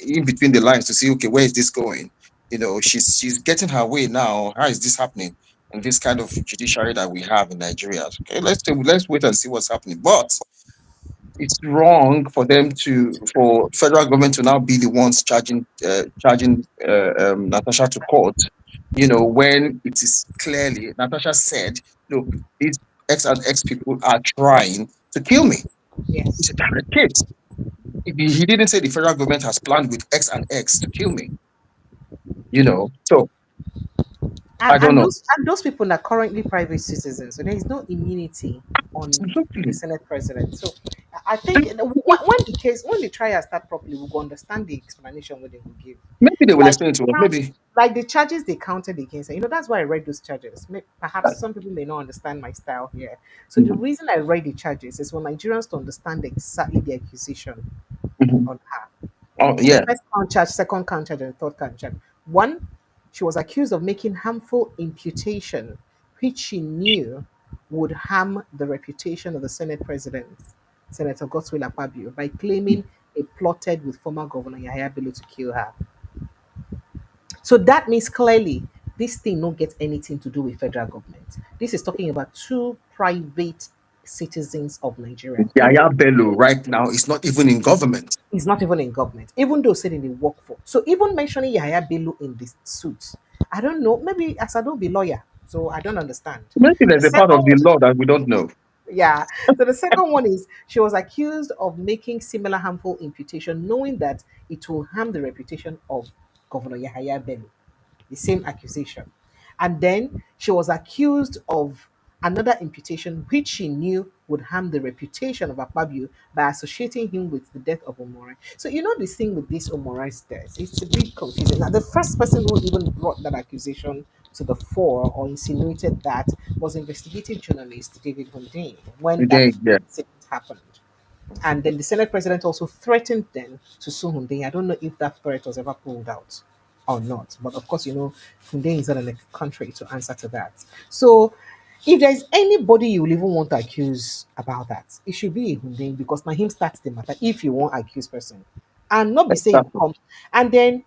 in between the lines to see, okay, where is this going? She's getting her way now. How is this happening in this kind of judiciary that we have in Nigeria? Okay, let's wait and see what's happening. But it's wrong for federal government to now be the ones charging Natasha to court. When it is clearly Natasha said, look, these X and X people are trying to kill me. It's
Yes.
a direct case. He didn't say the federal government has planned with X and X to kill me. So
and
I don't
and
know.
those people are currently private citizens, so there is no immunity on the
Absolutely.
Senate president. So I think when the trial start properly, we will understand the explanation what they will give.
Maybe they will
Like
explain it to us.
count,
Maybe.
like the charges they counted against her. That's why I read those charges. Perhaps some people may not understand my style here. So the
Mhm,
reason I read the charges is for Nigerians to understand exactly the accusation
mhm.
on her.
Oh
The
yeah.
first count charge, second count charge, and third count charge. One, she was accused of making harmful imputation, which she knew would harm the reputation of the Senate President, Senator Godswill Akpabio, by claiming he plotted with former Governor Yahaya Bello to kill her. So that means clearly this thing don't get anything to do with federal government. This is talking about two private citizens of Nigeria.
Yaya Bello right now is not even in government.
He's not even in government, even though saying they work for. So even mentioning Yahaya Bello in this suit, I don't know. Maybe as I don't be lawyer, so I don't understand.
Maybe
The
there's a part
second
of the law that we don't know.
yeah. So the second one is she was accused of making similar harmful imputation, knowing that it will harm the reputation of Governor Yahaya Bello. The same accusation. And then she was accused of another imputation which she knew would harm the reputation of Akpabio by associating him with the death of Omori. So this thing with this Omori's death, it's a bit confusing. Now, the first person who even brought that accusation to the fore or insinuated that was investigative journalist David Hundein when that
Today, yeah.
incident happened. And then the Senate president also threatened them to sue Hyundai. I don't know if that threat was ever pulled out or not. But of course, Hyundai is not in the country to answer to that. So if there's anybody you will even want to accuse about that, it should be Hyundai because now him starts the matter if you want to accuse person. And not be saying
Exactly.
come. And then,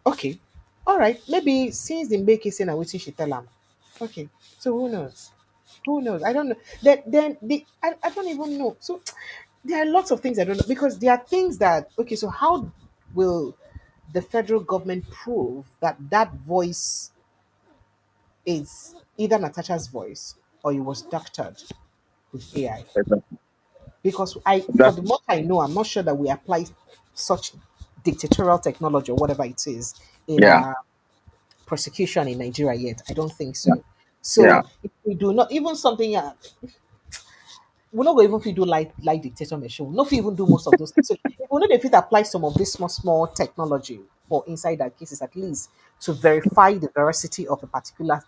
okay, all right, maybe since the make it saying which she tell him. Okay, so who knows? Who knows? I don't know. I don't even know. So there are lots of things I don't know because there are things that okay. So how will the federal government prove that that voice is either Natasha's voice or it was doctored with AI?
Exactly.
Because for the
Exactly.
most I know, I'm not sure that we apply such dictatorial technology or whatever it is in
Yeah.
our prosecution in Nigeria yet. I don't think
Yeah.
so.
Yeah.
So if we do not even something we're not going to even fit do like dictator machine. We're not fit even do most of those things. So if we know they fit apply some of this small technology for inside our cases, at least to verify the veracity of a particular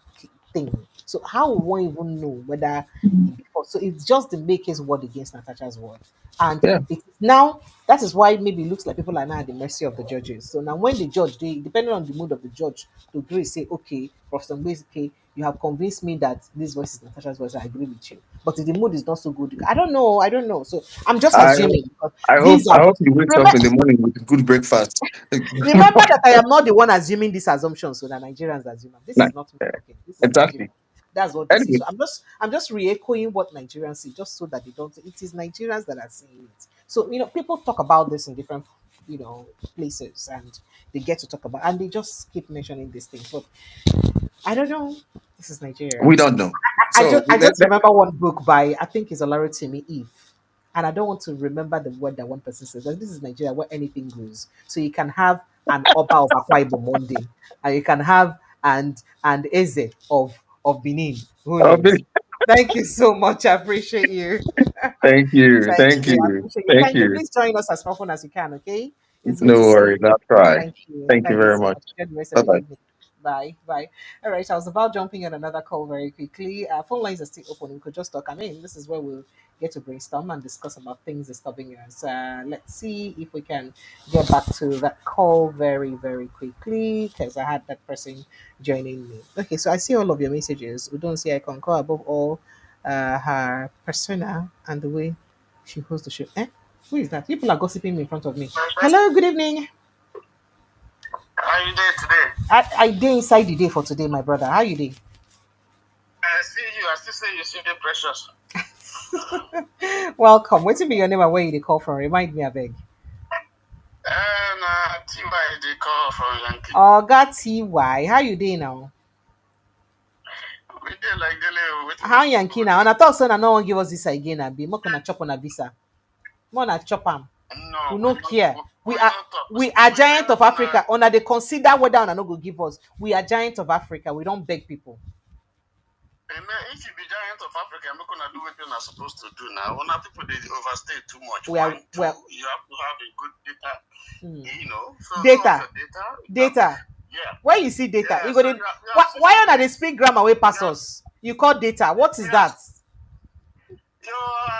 thing. So how will one even know whether so it's just the maker's word against Natasha's word. And
Yeah.
it is now that is why maybe it looks like people are now at the mercy of the judges. So now when the judge, they depending on the mood of the judge, to agree, say, okay, Professor Mbezike, you have convinced me that this voice is Natasha's voice, I agree with you. But if the mood is not so good, I don't know. So I'm just
I
assuming because
I hope
these are
he wakes up in the morning with good breakfast.
remember that I am not the one assuming this assumption, so that Nigerians assume. This
Nah,
is not me talking. This is Nigeria.
exactly.
That's what this is.
Anyway,
So I'm just re-echoing what Nigerians see, just so that they don't. It is Nigerians that are seeing it. So people talk about this in different places, and they get to talk about, and they just keep mentioning these things. But I don't know. This is Nigeria.
we don't know.
I
So
just I just remember one book by I think it's Olaritimi Eve. And I don't want to remember the word that one person says. But this is Nigeria where anything goes. So you can have an Oba of Akwa Ibom one day, and you can have and Eze of Benin. Who knows?
okay.
Thank you so much. I appreciate you.
Thank you,
Thank
thank
you. I
you,
appreciate you.
thank
Thank you.
you.
Please join us as often as you can, okay? It's good
No
to see
worries,
you.
I'll try.
Thank you.
Thank you
Thank you
very
so
much.
much. Enjoy the rest of
Bye
the
bye.
evening. Bye. Bye. All right. I was about jumping on another call very quickly. Phone lines are still open. We could just talk. I mean, this is where we'll get to brainstorm and discuss about things disturbing us. Let's see if we can get back to that call very, very quickly because I had that person joining me. Okay. So I see all of your messages. We don't see I concur above all her persona and the way she hosts the show. Who is that? People are gossiping me in front of me. Hello, good evening.
How you doing today?
I day inside the day for today, my brother. How you doing?
I see you. I still say you see the precious.
Welcome. What's be your name and where you dey call from? Remind me, I beg.
And Timba they call from Yankee.
Oga TY. How you doing now?
We did like daily with
How Yankee now? And I thought so na no one give us this again and be more gonna chop on a visa. More na chop am.
No,
We
we
no
don't
care.
we
We are
don't talk.
we are
We
giant
say
of Africa. Una they consider whether una no go give us. We are giant of Africa. We don't beg people.
if you be giant of Africa, I'm not gonna do what you're not supposed to do now. When people they overstay too much.
We are
One, two,
well
you have to have a good data. So some of
data.
your data.
Data.
Yeah.
When you see data,
Yeah.
you go
So
dey
you have
why
60
not they
days.
speak grammar way pass us? You call data. What is that?
Your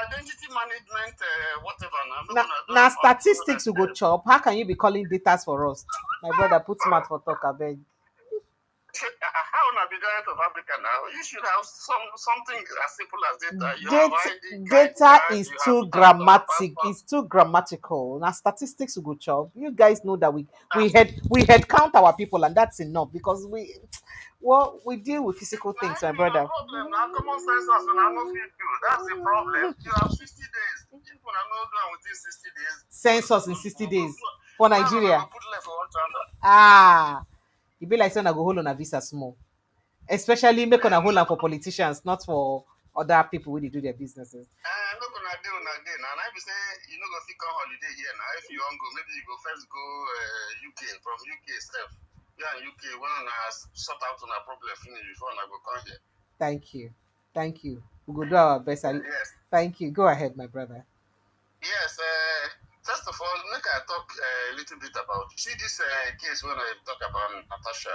identity management, whatever. Now, I'm not
Now,
gonna do
now
about all
statistics
that.
will go chop. How can you be calling data for us? My brother, put smart for talk, I beg.
How not be giant of Africa now? You should have something as simple as data. You have
Data,
ID
data
card,
is
you have
too grammatic.
passport.
It's too grammatical. Now statistics will go chop. You guys know that we had count our people, and that's enough because we deal with physical things, my
No
brother.
problem. Now common sense us and I know you do. That's the problem. You have 60 days. If you are not done within 60 days,
Census in 60 days for
well, I'm gonna
Nigeria.
go put left for 100.
E be like saying I go hold on a visa small. Especially make on a hold on for politicians, not for other people who they do their businesses.
I'm not gonna do on again. And I be say you know go fit come holiday here now. If you want go, maybe you go first go UK from UK itself. Yeah, UK when I sort out on a problem finish before I go come here.
Thank you. Thank you. We will do our best.
Yes.
Thank you. Go ahead, my brother.
Yes. First of all, make I talk a little bit about. See this case when I talk about Natasha.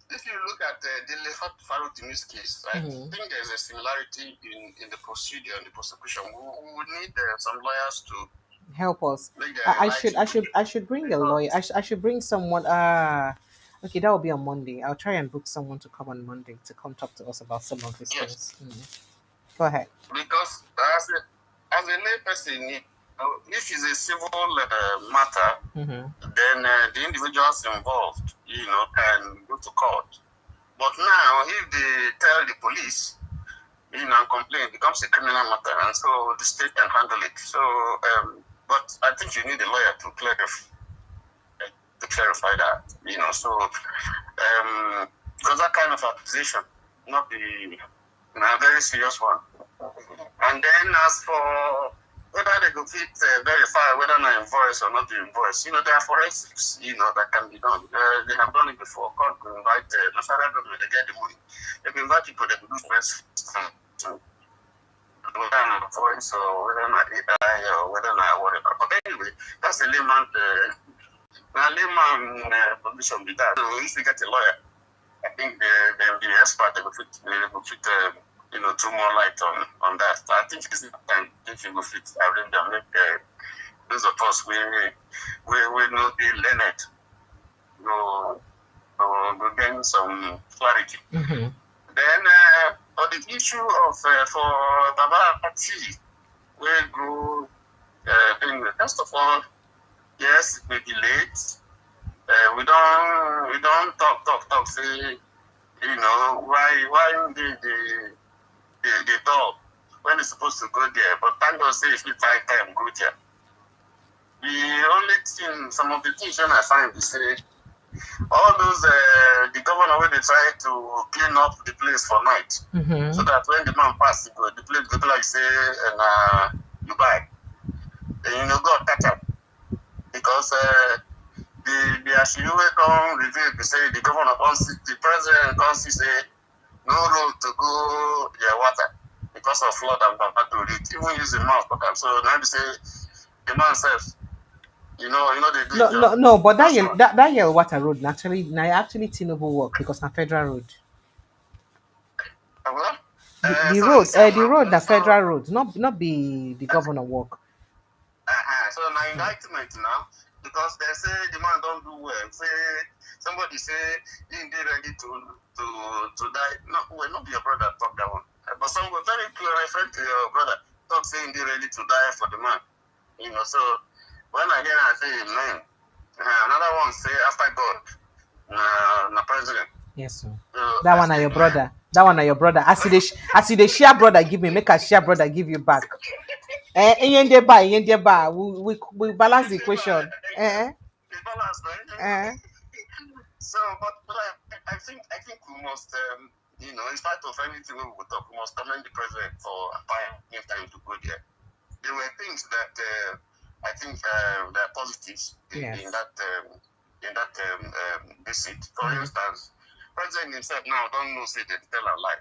If you look at the Lefat Faroutimis case, I think there's a similarity in the procedure and the prosecution. We would need some lawyers to
help us.
make
I should bring a lawyer. I should bring someone. Okay, that will be on Monday. I'll try and book someone to come on Monday to come talk to us about some of these things. Go ahead.
Because as a lay person, if it's a civil matter, then the individuals involved, can go to court. But now, if they tell the police, and complain, it becomes a criminal matter, and so the state can handle it. So, but I think you need a lawyer to clarify that, because that kind of accusation, not a very serious one. And then as for whether they go fit verify whether an invoice or not the invoice, there are forensics, that can be done. They have done it before. God will invite the federal government to get the money. They will invite people that will do forensics, whether an invoice or whether an AI or whether an whatever. But anyway, that's a layman position with that. So if you get a lawyer, I think the expert they will fit throw more light on that. So I think it's time if you will fit arrange and make those of us we know the learned no gain some clarity.
Mm-hmm.
Then on the issue of for Baba T, we go first of all, yes, we delayed. We don't talk say why they talk when it's supposed to go there, but thank God say if we find time go there. The only thing, some of the things when I find is say all those the governor when they try to clean up the place for night, so that when the man pass, the place go be like say you buy, then go catch up because the Ashiwe come reveal they say the governor come see the president come see say no road to go their water because of flood and bad to read. Even use the mouth for them. So now they say the man says, they do
No, but that Yellow Water Road actually Tinubu work because na federal road.
Well,
The road, the federal road, not be the governor work.
So now indictment now, because they say the man don't do well. Say somebody say he ain't ready to die. No, well, not your brother talk that one. But someone very clear referring to your brother talk saying he ready to die for the man. So when I hear I say man, another one say after God, na president.
Yes, sir. That one are your brother. That one are your brother. As you share brother give me, make a share brother give you back. We balance the equation.
Balance, right? So, but I think we must, in spite of anything we will talk, we must commend the president for applying time to go there. There were things that I think there are positives in that visit. For instance, president himself now don't know say they tell a lie.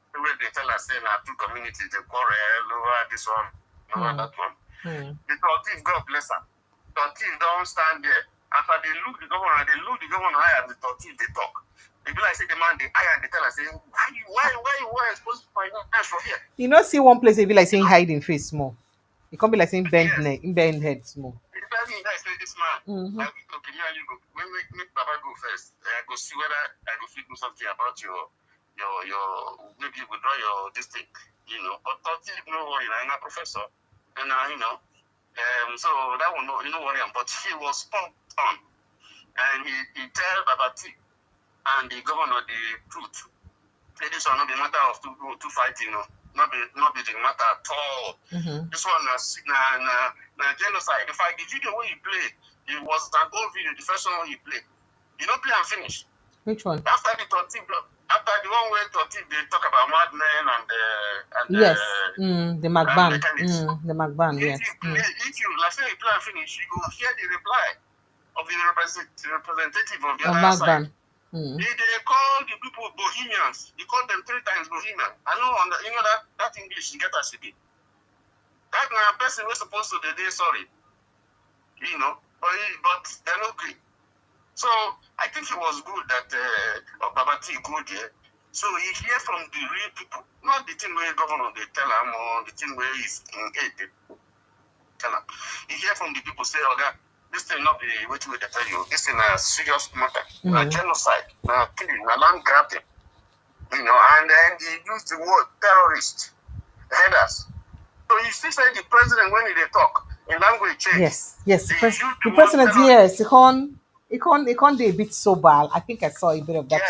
The way they tell us say now two communities they quarrel over this one, over that one. The Tortif, God bless her. Tortif don't stand there. After they look the governor higher the Tortif they talk. They be like say the man they hire and they tell us say why you supposed to find out from here?
See one place they be like saying hide in face small. It can't be like saying bend neck, bend head small.
It tell me that say this man, like okay, me and you go make Baba go first. I go see whether I go fit do something about your maybe you withdraw your this thing, But Tortif no worry, I'm not professor, and so that one no worry, but he was spot on, and he tell Baba T and the governor the truth. Say this one not be matter of two fighting, not be the matter at all. This one na genocide. In fact, the video where you play, it was an old video, the first one you play. You don't play and finish.
Which one?
After the one where Tortif they talk about madmen and
yes, the Magban, the Magban, yes.
If you like say you play and finish, you go hear the reply of the representative of the other side. They call the people Bohemians. They call them 3 times Bohemian. I know that English you get as it be. That now person was supposed to the day sorry, but they're not good. So I think it was good that Babati go there. So he hear from the real people, not the thing where governor they tell him or the thing where he's in aid. Tell him. He hear from the people say, "Okay, this thing not be what they tell you. This is a serious matter, a genocide, a killing, a land grabbing, And then he used the word terrorist, headers. So you see, say the president when they talk in language change.
Yes. The president, yes, he can't be a bit sober. I think I saw a bit of that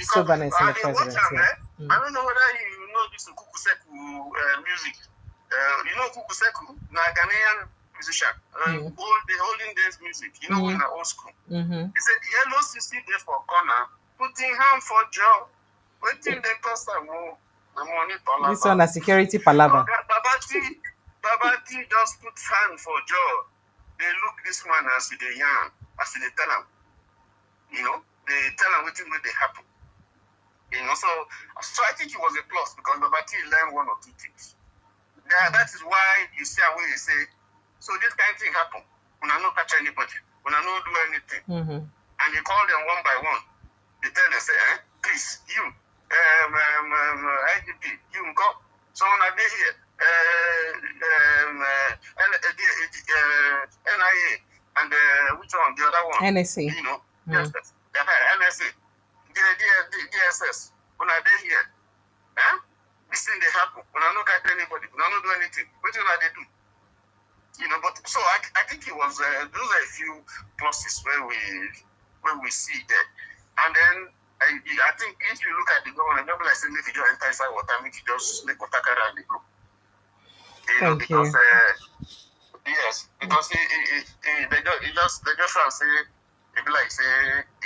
soberness in the president.
I don't know whether you know this Kukuseku music. Kukuseku, na Ghanaian musician. The olden days music. In the old school. He said, yellow sissy there for corner, putting hand for jaw. Waiting they cost the money palaver.
This one a security palaver.
Babati just put hand for jaw. They look this man as they yarn, as they tell him. They tell him what will they happen. So I think it was a plus because Babati learned 1 or 2 things. That is why you see how they say, so this kind of thing happen. When I not catch anybody, when I not do anything. And you call them one by one. They tell them, say, police, you, IGP, you go. So when I be here, NIA, and which one, the other one?
NSA.
You know, yes, NSA, DSS. When I be here, this thing they happen. When I don't catch anybody, when I don't do anything, what do they do? You know, but so I think it was those are a few pluses where we see that, and then I think if you look at the government, maybe like saying if you just enter inside water, make you just make water carry and they go. You know, because yes, because they just try to say it be like say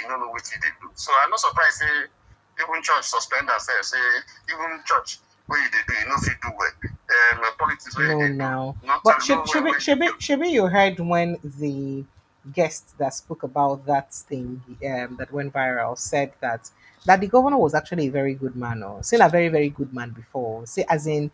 you don't know what they do. So I'm not surprised say even church suspend themselves, say even church where they do, you know if you do well. Politics where
No,
they do.
now.
Not
But
know where they do.
should you heard when the guest that spoke about that thing that went viral said that the governor was actually a very good man, or seen a very very good man before. Say as in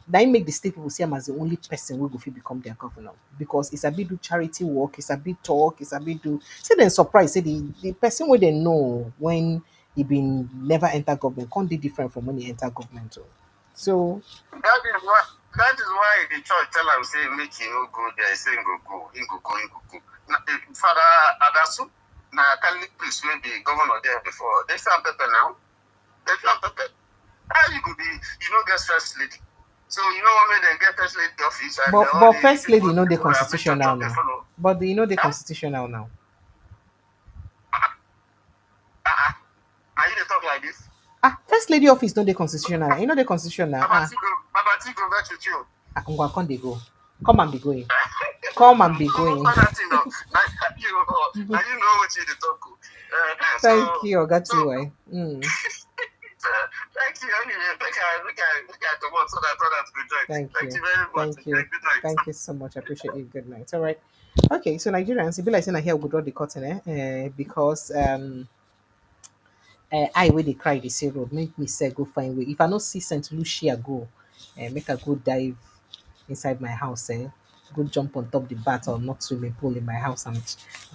that make the state people see him as the only person who go fit become their governor because it's a bit do charity work, it's a bit talk, it's a bit do. Say then surprise, say the person where they know when he been never enter government can't be different from when he enter government too. So
That is why the church tell him say make him no go there. Say him go. Father Adasu, na Catholic priest wey be governor there before. They found pepper now. They found pepper. How you could be? You know, get first lady. So you know when they get first lady office and
but first lady you know the constitutional now.
follow.
But you know the constitutional now.
Are you dey talk like this?
First lady office no the constitutional. You know the constitutional.
Baba Tigo vet with you.
Ngwa come dey go. Come and be going. Come and be going.
Now you know what you dey talk.
Thank you, Ogatiwe.
Thank you. Anyway, make I come on so that others will join.
Thank
Thank
you.
you very much.
Thank you.
Good night.
Thank you so much. I appreciate you. Good night. All right. Okay, so Nigerians, it be like saying I hear we go draw the curtain, because I where they cry the say road make me say go find way. If I no see Saint Lucia go, make I go dive inside my house, go jump on top the bat or not swimming pool in my house and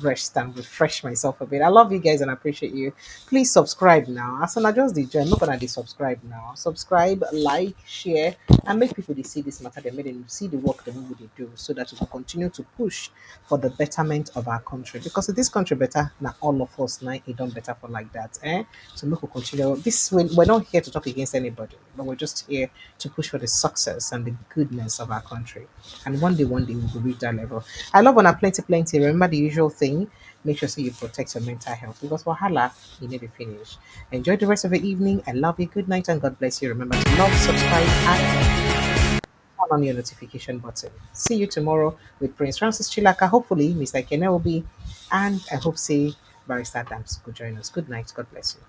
rest and refresh myself a bit. I love you guys and I appreciate you. Please subscribe now. As soon as just the join, not gonna subscribe now. Subscribe, like, share, and make people they see this matter. They made them see the work that we would do so that we will continue to push for the betterment of our country. Because if this country better, now all of us now it done better for like that. So we will continue. This we're not here to talk against anybody, but we're just here to push for the success and the goodness of our country. And one day we will reach that level. I love when I plenty. Remember the usual thing. Make sure so you protect your mental health because wahala, you need to finish. Enjoy the rest of the evening. I love you. Good night and God bless you. Remember to love, subscribe, and turn on your notification button. See you tomorrow with Prince Francis Chilaka. Hopefully, Mr. Kene will be, and I hope say Barrister Dams could join us. Good night. God bless you.